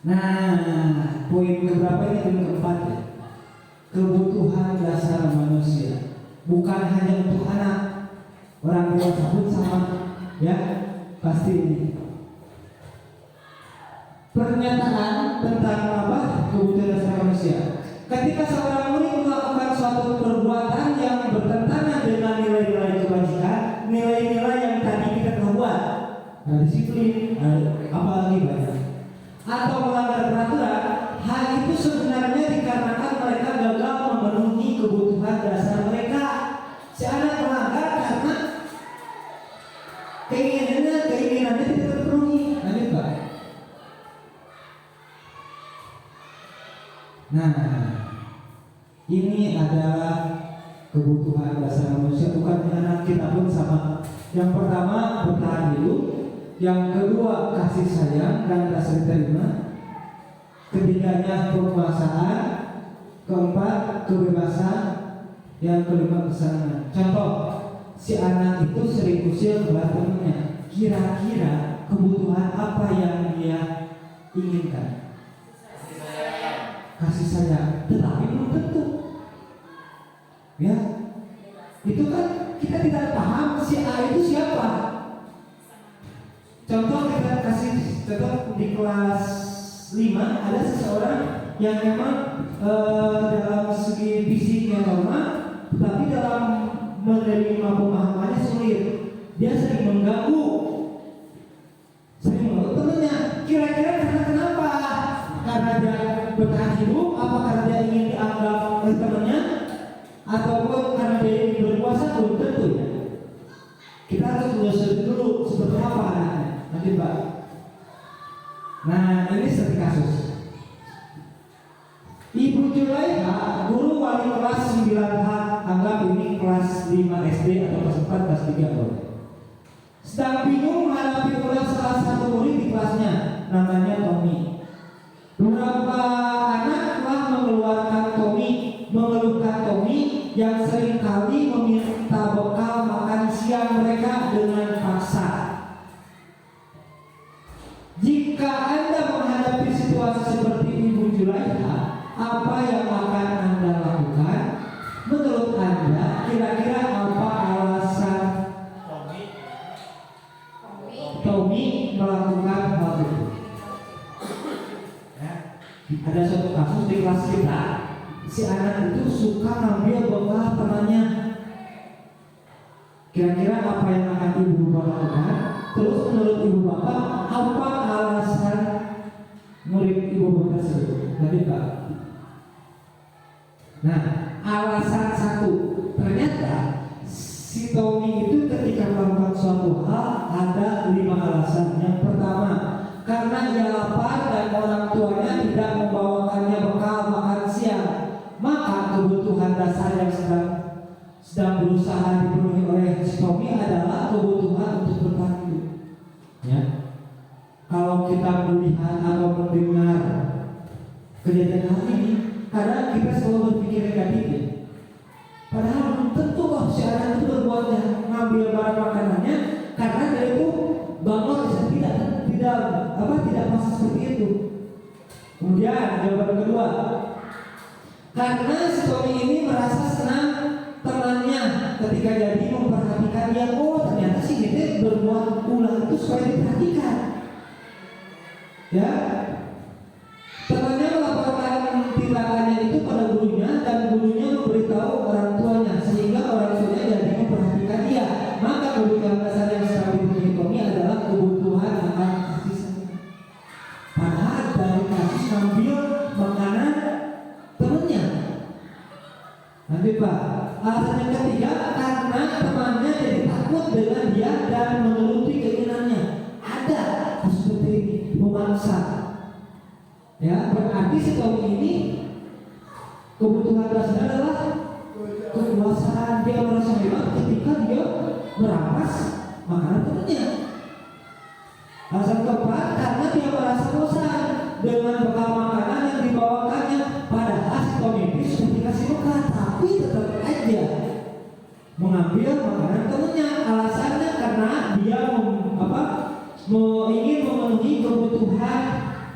Nah, poin keberapa ini? Poin keempat ya. Kebutuhan dasar manusia bukan hanya untuk anak, orang dewasa pun sama ya, pasti ini. Pernyataan tentang apa? Kebutuhan dasar manusia. Ketika seorang murid melakukan suatu perbuatan yang bertentangan dengan nilai-nilai kebajikan, nilai-nilai yang tadi kita telah buat, disiplin, apalagi banyak, atau melanggar peraturan, hal itu sebenarnya dikarenakan mereka gagal memenuhi kebutuhan dasar mereka. Si anak melanggar karena keinginannya tidak terpenuhi. Lanjut Pak. Nah, ini adalah kebutuhan dasar manusia, bukan anak kita pun sama. Yang pertama bertahan hidup, yang kedua kasih sayang dan rasa diterima, ketiganya penguasaan, keempat kebebasan, yang kelima kesenangan. Contoh, si anak itu sering usil kepada temannya, kira-kira kebutuhan apa yang dia inginkan? Kasih sayang, tetapi belum tentu. Ya, itu kan kita tidak paham si A itu siapa. Contoh kita kasih contoh di kelas 5 ada seseorang yang memang dalam segi fisiknya normal, tapi dalam menerima pemahamannya sulit. Dia sering mengganggu temannya. Kira-kira karena kenapa? Karena dia bertahan hidup, apa karena dia ingin dianggap oleh temannya, ataupun karena dia ingin berkuasa? Belum tentu ya. Kita harus telusuri dulu seperti apa anaknya. Nanti Pak. Nah, ini seperti kasus Ibu Julaiha, guru wali kelas 9H, anggap ini kelas 5 SD atau kelas 4, kelas 3 boleh. Sedang bingung menghadapi ulah salah satu murid di kelasnya, namanya Tommy. Beberapa anak telah mengeluhkan Tommy yang seringkali meminta bekal makan siang mereka dengan paksa. Jika Anda menghadapi situasi seperti Ibu Julaiha, apa yang akan Anda lakukan? Menurut Anda, kira-kira apa alasan Ada suatu kasus di kelas kita, si anak itu suka ngambil bekal temannya. Kira-kira apa yang akan ibu bapak lakukan? Terus menurut ibu bapak, apa alasan murid ibu bapak tersebut? Tadi Pak. Nah, alasan satu, ternyata si Tommy itu ketika melakukan suatu hal ada 5 alasan. Yang pertama, karena ia lapar dan orang tuanya tidak membawakannya bekal makan siang, maka kebutuhan dasar yang sedang berusaha dipenuhi oleh si Tommy adalah kebutuhan untuk bertahan hidup. Ya, kalau kita melihat atau mendengar kejadian hal ini, kadang kita selalu berpikir negatif ya. Padahal belum tentu kok si anak itu berbuatnya ngambil barang makanannya karena dia itu bangun tidak masa seperti itu. Kemudian jawaban kedua, karena si Tommy ini merasa senang temannya ketika jadi memperhatikan dia. Oh ternyata si dia berbuat ulah itu supaya diperhatikan. Ya, temannya melaporkan tindakannya itu pada gurunya dan gurunya memberitahu orang tuanya sehingga orang tuanya jadi memperhatikan dia. Maka kebutuhan dasar yang sedang dipenuhi Tommy adalah kebutuhan akan kasih sayang. Padahal dari kasus ngambil makanan temannya. Nanti Pak, alasan yang ketiga karena temannya jadi takut dengan dia dan menuruti keinginannya. Ada seperti ini, memaksa. Ya, berarti si Tommy ini kebutuhan dasar adalah kekuasaan. Dia merasa hebat ketika dia merampas makanan temannya. Alasan keempat, karena dia merasa bosan dengan bekal makanan yang dibawakannya. Padahal si Tommy ini sudah dikasih bekal, tapi tetap aja mengambil makanan temannya. Alasannya karena dia ingin memenuhi kebutuhan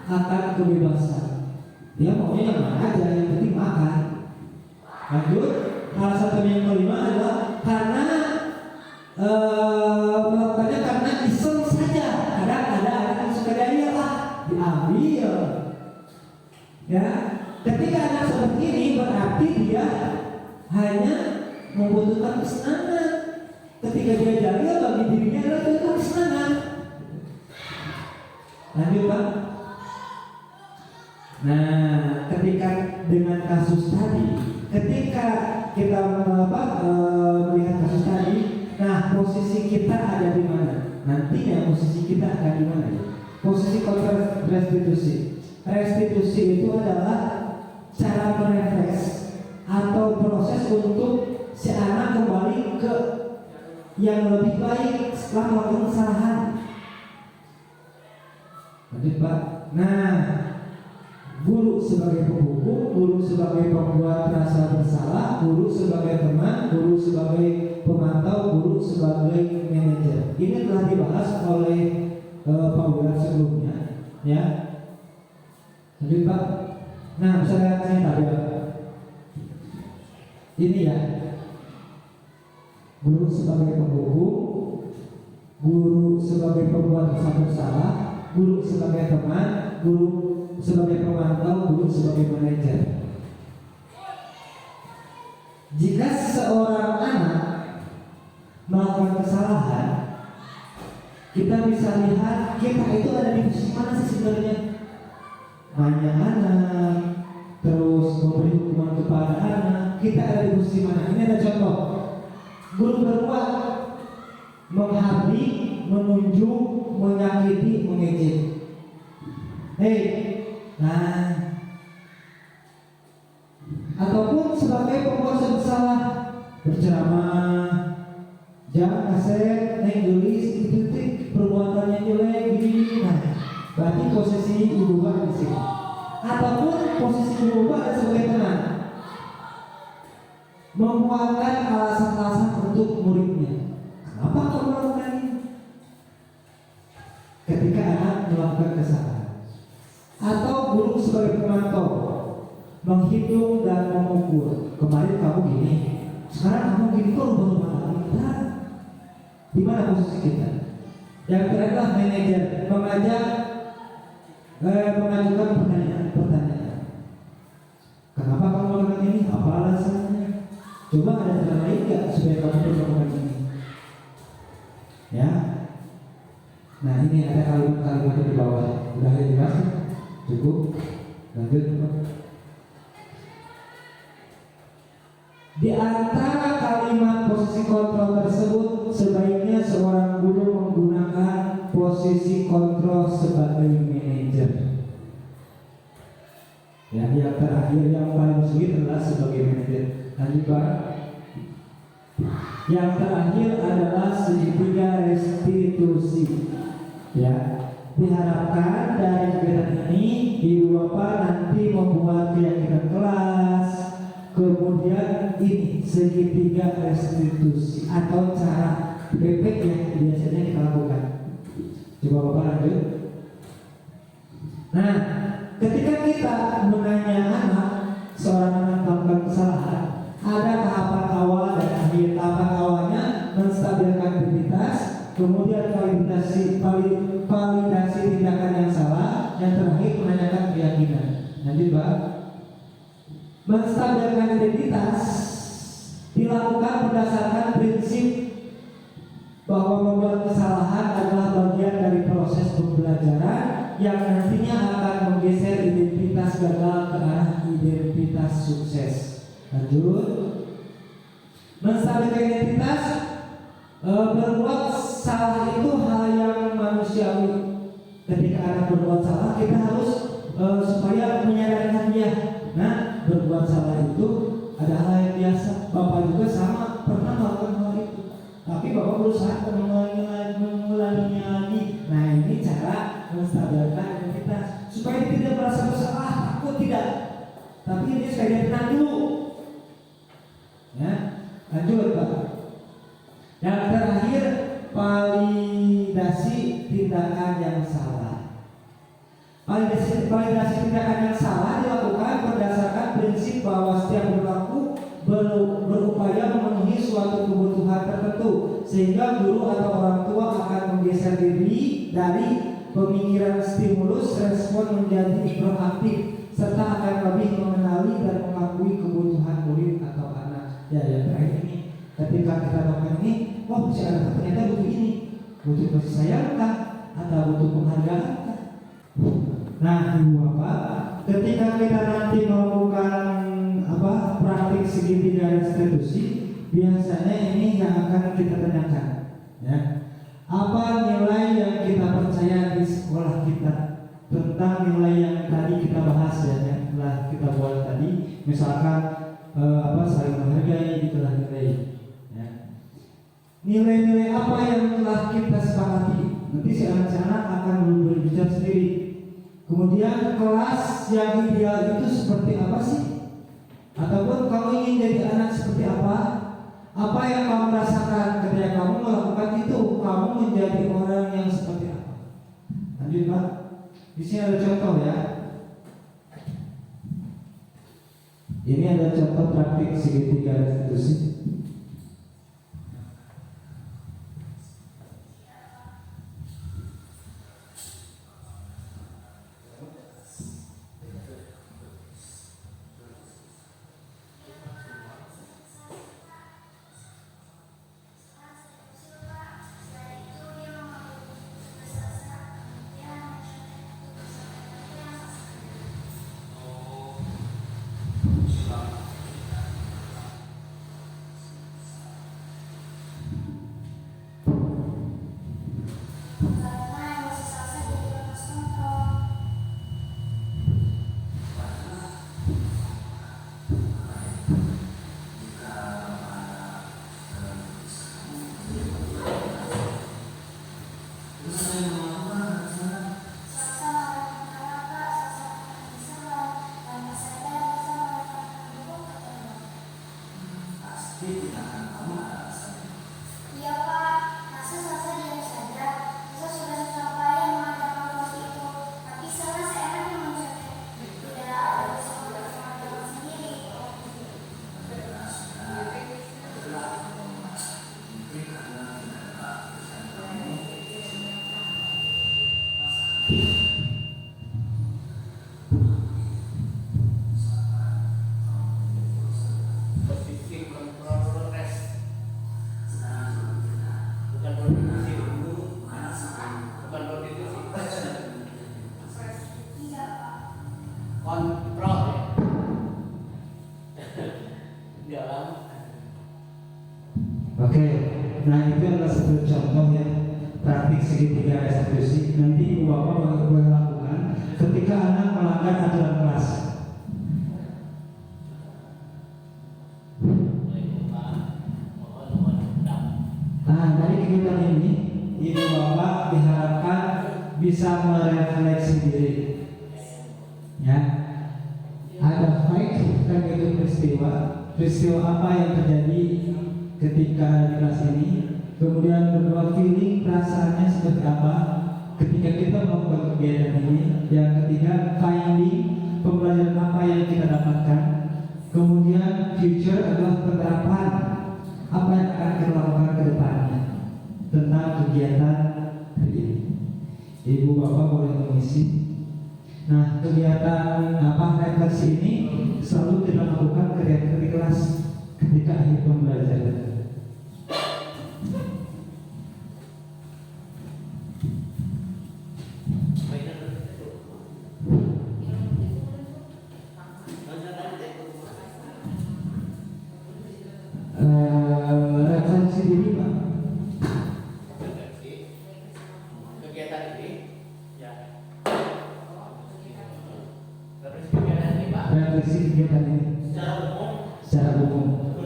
akan kebebasan. Dia maunya yang mana aja, yang penting makan. Lanjut, alasan yang kelima adalah karena melakukannya karena iseng saja. Kadang ada anak yang suka daya lah diambil. Ya, ketika anak seperti ini berarti dia hanya membutuhkan kesenangan. Ketika dia jahil bagi dirinya adalah itu kesenangan. Lanjut Pak. Nah, ketika dengan kasus tadi, ketika kita melihat kasus tadi, nah posisi kita ada di mana? Nantinya posisi kita akan di mana? Posisi konteks restitusi. Restitusi itu adalah cara merefresh atau proses untuk si anak kembali ke yang lebih baik setelah melakukan kesalahan. Lanjut Pak. Nah, guru sebagai penghukum, guru sebagai pembuat rasa bersalah, guru sebagai teman, guru sebagai pemantau, guru sebagai manajer. Ini telah dibahas oleh Pak Wiran sebelumnya, ya. Lanjut Pak. Nah, bisa lihat saya tadi. Ini ya. Guru sebagai penghukum, guru sebagai pembuat rasa bersalah, guru sebagai teman, guru sebagai pemantau, guru sebagai manajer. Jika seorang anak melakukan kesalahan, kita bisa lihat kita itu ada di posisi mana sih sebenarnya? Nanya anak, terus memberi hukuman kepada anak, kita ada di posisi mana? Ini ada contoh. Guru berbuat menghabis, menunjuk, menyakiti, mengejek. Nah, ataupun sebagai pembuat bersalah, berceramah, jangan kaset, tulis, itu perbuatannya jelek, gini. Nah, berarti posisi ibu bapak di sini. Ataupun posisi ibu bapak sebagai teman, membuatkan alasan-alasan untuk muridnya. Kenapa kamu melakukan ini? Ketika anak melakukan kesalahan, atau guru sebagai pemantau menghitung dan mengukur. Kemarin kamu gini, sekarang kamu gini, kok baru lagi? Nah, di mana posisi kita? Yang terakhir manajer mengajukan pertanyaan. Kenapa kamu melakukan ini? Apa alasannya? Coba ada cara lain nggak supaya kamu melakukan ini? Ya. Nah ini ada kalimat-kalimat di bawah. Udah jelas? Cukup. Lanjut. Di antara kalimat posisi kontrol tersebut, sebaiknya seorang guru menggunakan posisi kontrol sebagai manajer. Ya, yang terakhir yang paling sulit adalah sebagai manajer. Lanjut Pak. Yang terakhir adalah segitiga restitusi. Ya, diharapkan dari kegiatan ini Ibu Bapak nanti membuat keyakinan kelas. Kemudian ini segitiga restitusi atau cara bebek yang biasanya kita lakukan. Coba Bapak lanjut. Nah, ketika kita menanya anak, seorang anak melakukan kesalahan, ada tahapan awal dan akhir. Tahapan awalnya menstabilkan identitas, kemudian validasi tindakan yang salah, yang terakhir menanyakan keyakinan. Lanjut Pak. Menstabilkan identitas dilakukan berdasarkan prinsip bahwa membuat kesalahan adalah bagian dari proses pembelajaran yang nantinya akan menggeser identitas gagal ke arah identitas sukses. Lanjut. Menstabilkan identitas, berbuat salah itu hal yang manusiawi. Ketika anak berbuat salah, kita harus supaya menyadarkan dia. Nah, berbuat salah itu ada hal yang biasa. Bapak juga sama pernah melakukan hal itu, tapi Bapak berusaha mengulanginya lagi. Nah, ini cara menstabilkan identitas supaya tidak merasa bersalah. Takut tidak, tapi ini supaya tenang dulu. Ya, lanjut Pak. Yang terakhir, validasi tindakan yang salah. Validasi tindakan yang salah dilakukan berdasarkan prinsip bahwa setiap perilaku berupaya memenuhi suatu kebutuhan tertentu, sehingga guru atau orang tua akan menggeser diri dari pemikiran stimulus respon menjadi proaktif, serta akan lebih mengenali dan mengakui kebutuhan murid atau anak. Ya, yang terakhir ini, ketika kita melakukan ini, wah si anak ternyata butuh ini, butuh kasih sayang kah, atau butuh penghargaan kah? Nah, Ibu Bapak, ketika kita nanti melakukan praktik segitiga restitusi, biasanya ini yang akan kita tanyakan, ya. Apa nilai yang kita percaya di sekolah kita tentang nilai yang tadi kita bahas ya, yang telah kita buat tadi, misalkan saling menghargai, itulah nilai. Ya. Nilai-nilai apa yang telah kita sepakati? Nanti si anak-anak akan berbicara sendiri. Kemudian kelas yang ideal itu seperti apa sih? Ataupun kamu ingin jadi anak seperti apa? Apa yang kamu rasakan ketika kamu melakukan itu? Kamu menjadi orang yang seperti apa? Lanjut Pak. Di sini ada contoh ya. Ini ada contoh praktik segitiga restitusi. prostitusi. Bukan prostitusi. Kontrol ya. Dalam. Oke, nah itu adalah satu contoh ya praktik segitiga restitusi. Nanti ibu bapak boleh lakukan ketika anak melanggar aturan kelas. Nah, dari kegiatan ini ibu bapak diharapkan bisa merefleksi diri. Ya, ada fight kan itu peristiwa apa yang terjadi ketika ada di kelas ini, kemudian kedua feeling perasaannya seperti apa ketika kita melakukan kegiatan ini, yang ketiga finding pembelajaran apa yang kita dapatkan, kemudian future adalah penerapan apa yang akan kita lakukan ke depannya tentang kegiatan hari ini. Ibu bapak boleh mengisi. Nah, kegiatan refleksi ini selalu kita lakukan kegiatan di kelas ketika akhir pembelajaran. Refleksi diri Pak. Kegiatan ini ya. Terus kegiatan ini Pak. Refleksi kegiatan ini secara umum.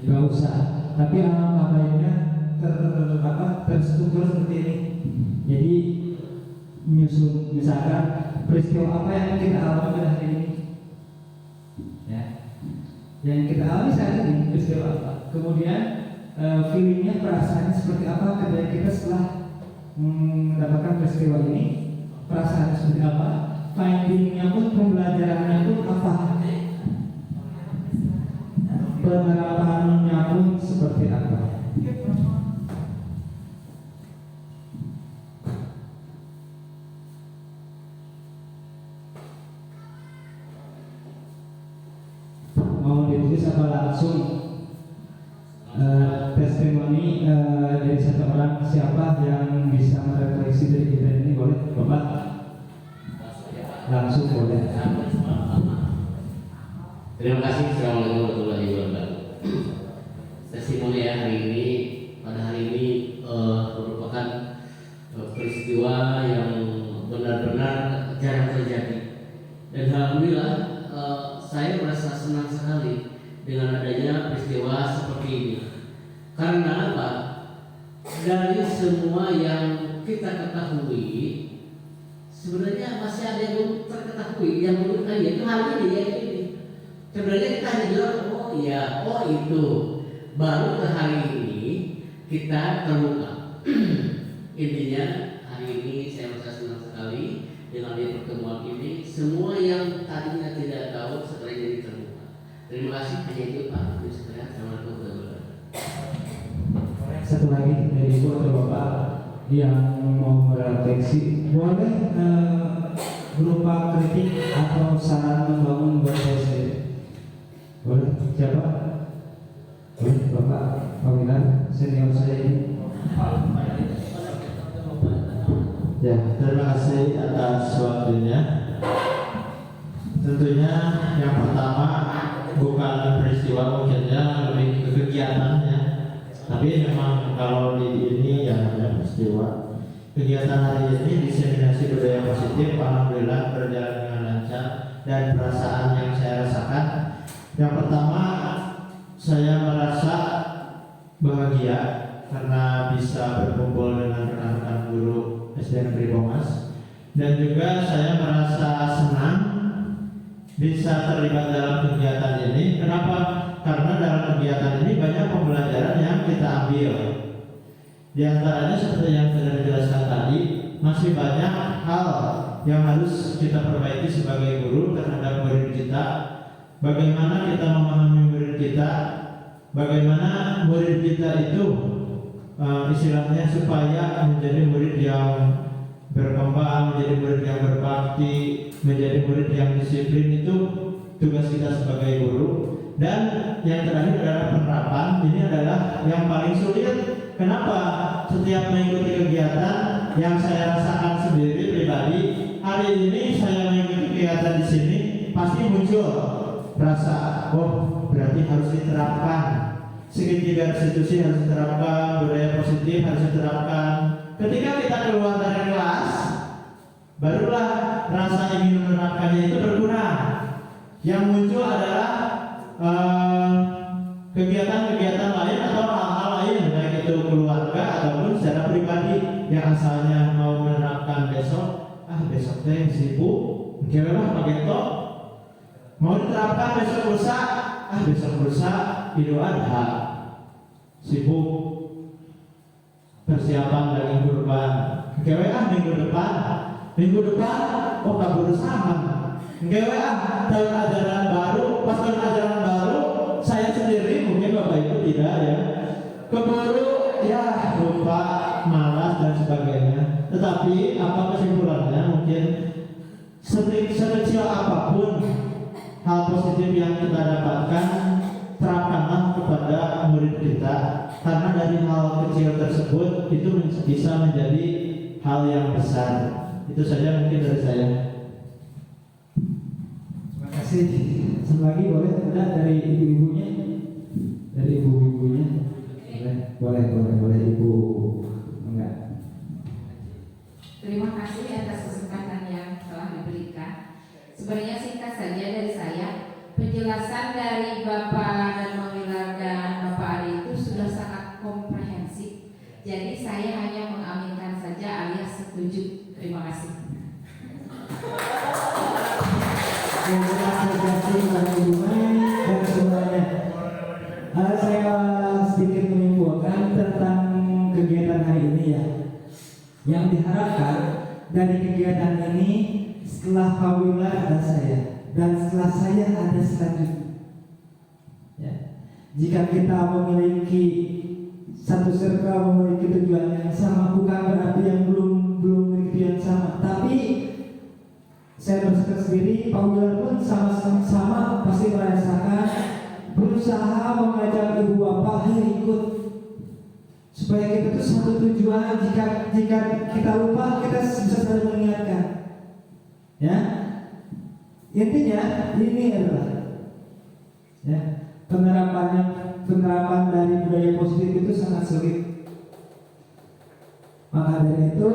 Gak usah. Tapi alangkah baiknya terstruktur seperti ini. Jadi menyusun misalkan peristiwa apa yang kita alami pada hari ini. Ya. Yang kita alami saat ini peristiwa apa. Kemudian feelingnya, perasaannya seperti apa ketika kita setelah mendapatkan peristiwa ini, perasaan seperti apa, findingnya pun, pembelajarannya pun apa, penerapannya pun seperti apa. Mau ditulis apa langsung testimoni dari satu orang, siapa yang bisa merefleksi dari kita ini, boleh Bapak? Langsung boleh. Terima kasih. Assalamualaikum warahmatullahi wabarakatuh. Testimoni hari ini, pada hari ini merupakan peristiwa yang benar-benar jarang terjadi. Dan alhamdulillah saya merasa senang sekali dengan adanya peristiwa seperti ini. Karena apa? Dari semua yang kita ketahui, sebenarnya masih ada yang belum terketahui, yang belum tahu, yaitu hal ini, yaitu ini. Sebenarnya kita hanya bilang, oh iya, oh itu. Baru ke hari ini kita terbuka. Intinya hari ini saya merasa senang sekali dengan pertemuan ini. Semua yang tadinya tidak tahu setelah jadi terbuka. Terima kasih. Hanya itu Pak. Assalamualaikum warahmatullahi wabarakatuh. Satu lagi dari Ibu atau Bapak yang mau merefleksi, boleh berupa kritik atau saran membangun buat saya sendiri. Boleh? Siapa? Boleh Bapak Pawilan, senior saya ini. Ya, terima kasih atas waktunya. Tentunya yang pertama bukan peristiwa, mungkinnya lebih ke kegiatannya. Tapi memang kalau di ini ya ada peristiwa. Kegiatan hari ini diseminasi budaya positif, alhamdulillah berjalan dengan lancar dan perasaan yang saya rasakan. Yang pertama, saya merasa bahagia karena bisa berkumpul dengan rekan-rekan guru SD Negeri Bongas, dan juga saya merasa senang bisa terlibat dalam kegiatan ini. Kenapa? Karena dalam kegiatan ini banyak pembelajaran yang kita ambil. Di antaranya seperti yang sudah dijelaskan tadi, masih banyak hal yang harus kita perbaiki sebagai guru terhadap murid kita. Bagaimana kita memahami murid kita, bagaimana murid kita itu istilahnya supaya menjadi murid yang berkembang, menjadi murid yang berbakti, menjadi murid yang disiplin. Itu tugas kita sebagai guru. Dan yang terakhir adalah penerapan. Ini adalah yang paling sulit. Kenapa? Setiap mengikuti kegiatan yang saya rasakan sendiri pribadi, hari ini saya mengikuti kegiatan di sini pasti muncul rasa, oh berarti harus diterapkan. Segitiga restitusi harus diterapkan, budaya positif harus diterapkan. Ketika kita keluar dari kelas, barulah rasa ingin menerapkannya itu berkurang. Yang muncul adalah kegiatan-kegiatan lain atau hal-hal lain, baik itu keluarga ataupun secara pribadi, yang asalnya mau menerapkan besok, besok teh sibuk, kira pakai tok, mau diterapkan besok lusa, besok lusa Idul Adha, sibuk persiapan daging kurban, kira minggu depan, oh kabur sama. Tahun ajaran baru, pas tahun ajaran baru, saya sendiri mungkin Bapak Ibu tidak ya, keburu ya lupa, malas dan sebagainya. Tetapi apa kesimpulannya? Mungkin sekecil apapun hal positif yang kita dapatkan, terapkanlah kepada murid kita, karena dari hal kecil tersebut itu bisa menjadi hal yang besar. Itu saja mungkin dari saya. Terima kasih. Satu lagi boleh ada dari ibu-ibunya? Dari ibu-ibunya? Boleh ibu. Enggak. Terima kasih atas kesempatan yang telah diberikan. Sebenarnya singkat saja dari saya, penjelasan dari Bapak dan Mamilar dan Bapak Ari itu sudah sangat komprehensif. Jadi saya hanya mengaminkan saja alias setuju. Terima kasih. Terima kasih kepada Ibu Mai dan semuanya. Saya sedikit menyimpulkan tentang kegiatan hari ini ya. Yang diharapkan dari kegiatan ini, setelah Pak Wilar ada saya, dan setelah saya ada selanjutnya. Ya. Jika kita memiliki satu circle, memiliki tujuan yang sama, bukan berarti yang belum memiliki tujuan sama, tapi saya bersikap sendiri, Pak Wilar pun sama-sama pasti merasakan berusaha mengajak ibu bapak, ayo ikut, supaya kita tuh satu tujuan. Jika kita lupa, kita bisa saling mengingatkan. Ya, intinya ini adalah ya, penerapan dari budaya positif itu sangat sulit. Maka dari itu,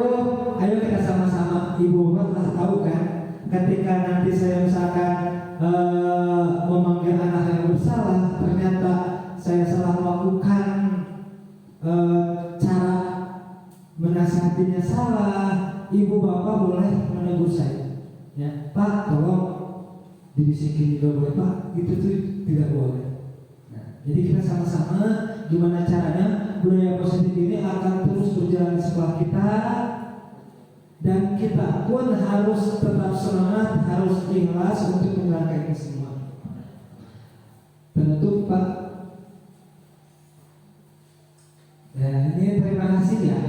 ayo kita sama-sama. Ibu bapak telah tahu kan, ketika nanti saya misalkan memanggil anak yang bersalah, ternyata saya salah melakukan, cara menasihatinya salah, ibu bapak boleh menegur saya. Ya, Pak, tolong dibisikin juga boleh Pak, itu tuh tidak boleh. Nah, jadi kita sama-sama gimana caranya budaya positif ini akan terus berjalan di sekolah kita. Dan kita pun harus tetap semangat, harus ikhlas untuk menjalankan ini semua. Penutup Pak. Ya, ini terima kasih ya,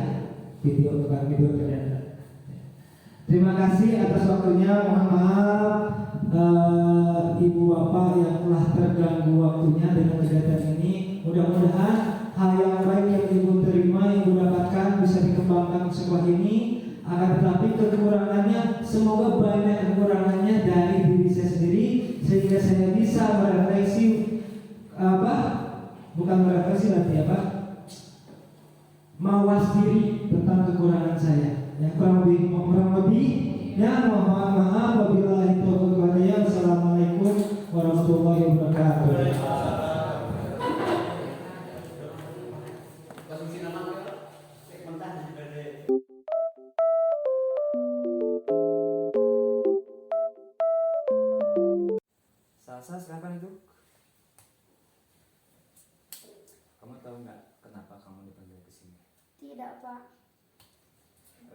video ternyata. Terima kasih atas waktunya. Mohon maaf ibu bapak yang telah terganggu waktunya dengan kegiatan ini. Mudah-mudahan hal yang baik yang ibu terima, ibu dapatkan bisa dikembangkan sekolah ini. Akan tetapi kekurangannya, semoga banyak kekurangannya dari diri saya sendiri, sehingga saya bisa merefleksi bukan merefleksi nanti mawas diri tentang kekurangan saya. Yang kurang lebih ya mohon maaf. Wabillahi taufiq wal hidayah. Assalamualaikum warahmatullahi wabarakatuh. Salsa, silakan duduk. Kamu tahu nggak kenapa kamu dipanggil ke sini? Tidak, Pak.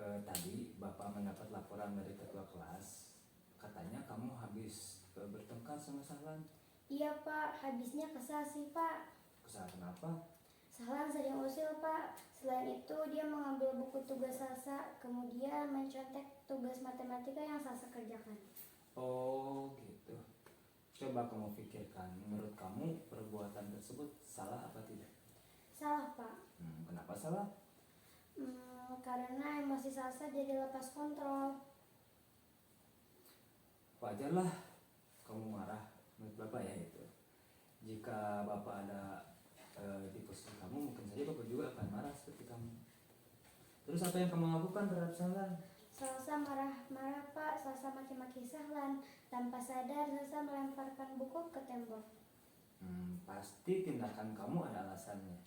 Tadi Bapak mendapat laporan dari ketua kelas. Katanya kamu habis bertengkar sama Sahlan. Iya, Pak. Habisnya kesal sih, Pak. Kesal kenapa? Sahlan sering usil, Pak. Selain itu, dia mengambil buku tugas Salsa, kemudian mencontek tugas matematika yang Salsa kerjakan. Oh gitu. Coba kamu pikirkan, menurut kamu perbuatan tersebut salah apa tidak? Salah, Pak. Kenapa salah? Karena emosi Salsa jadi lepas kontrol. Wajarlah kamu marah, menurut Bapak ya itu. Jika Bapak ada di posisi kamu, mungkin saja Bapak juga akan marah seperti kamu. Terus apa yang kamu lakukan terhadap Sahlan? Salsa marah-marah, Pak. Salsa maki-maki Sahlan. Tanpa sadar, Salsa melemparkan buku ke tembok. Pasti tindakan kamu ada alasannya.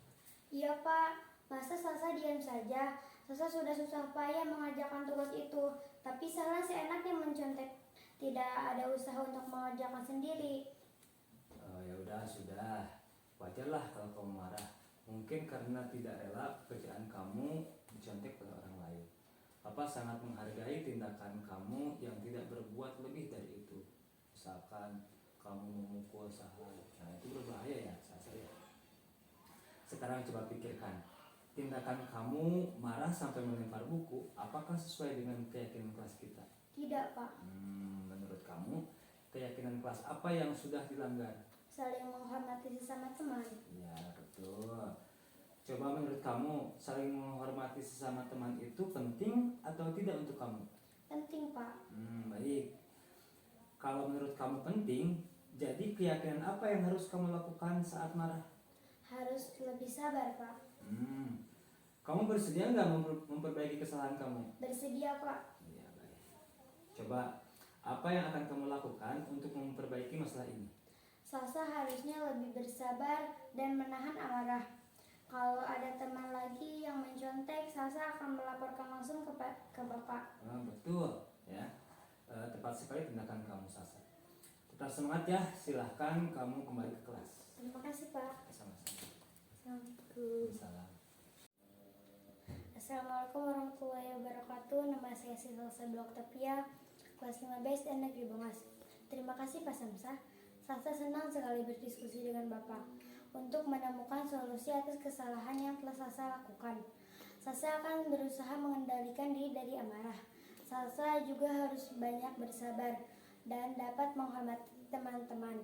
Iya, Pak. Masa Salsa diam saja? Salsa sudah susah payah mengerjakan tugas itu, tapi Sahlan seenaknya mencontek. Tidak ada usaha untuk mengerjakan sendiri. Ya udah, sudah. Wajarlah kalau kamu marah. Mungkin karena tidak rela pekerjaan kamu dicontek oleh orang lain. Papa sangat menghargai tindakan kamu yang tidak berbuat lebih dari itu. Misalkan kamu memukul Sahlan, nah itu berbahaya ya, saya. Sekarang coba pikirkan, tindakan kamu marah sampai melempar buku, apakah sesuai dengan keyakinan kelas kita? Tidak, Pak. Menurut kamu, keyakinan kelas apa yang sudah dilanggar? Saling menghormati sesama teman. Ya, betul. Coba menurut kamu, saling menghormati sesama teman itu penting atau tidak untuk kamu? Penting, Pak. Baik. Kalau menurut kamu penting, jadi keyakinan apa yang harus kamu lakukan saat marah? Harus lebih sabar, Pak. Kamu bersedia nggak memperbaiki kesalahan kamu? Bersedia, Pak. Iya, baik. Coba, apa yang akan kamu lakukan untuk memperbaiki masalah ini? Salsa harusnya lebih bersabar dan menahan amarah. Kalau ada teman lagi yang mencontek, Salsa akan melaporkan langsung ke Bapak. Betul, ya. Tepat sekali tindakan kamu, Salsa. Tetap semangat ya, silahkan kamu kembali ke kelas. Terima kasih, Pak. Sama-sama. Assalamualaikum. Salam. Assalamualaikum warahmatullahi wabarakatuh. Nama saya Salsa Octavia, kelas 5B SD Negeri Bongas. Terima kasih, Pak Samsa. Salsa senang sekali berdiskusi dengan Bapak untuk menemukan solusi atas kesalahan yang telah Salsa lakukan. Salsa akan berusaha mengendalikan diri dari amarah. Salsa juga harus banyak bersabar dan dapat menghormati teman-teman.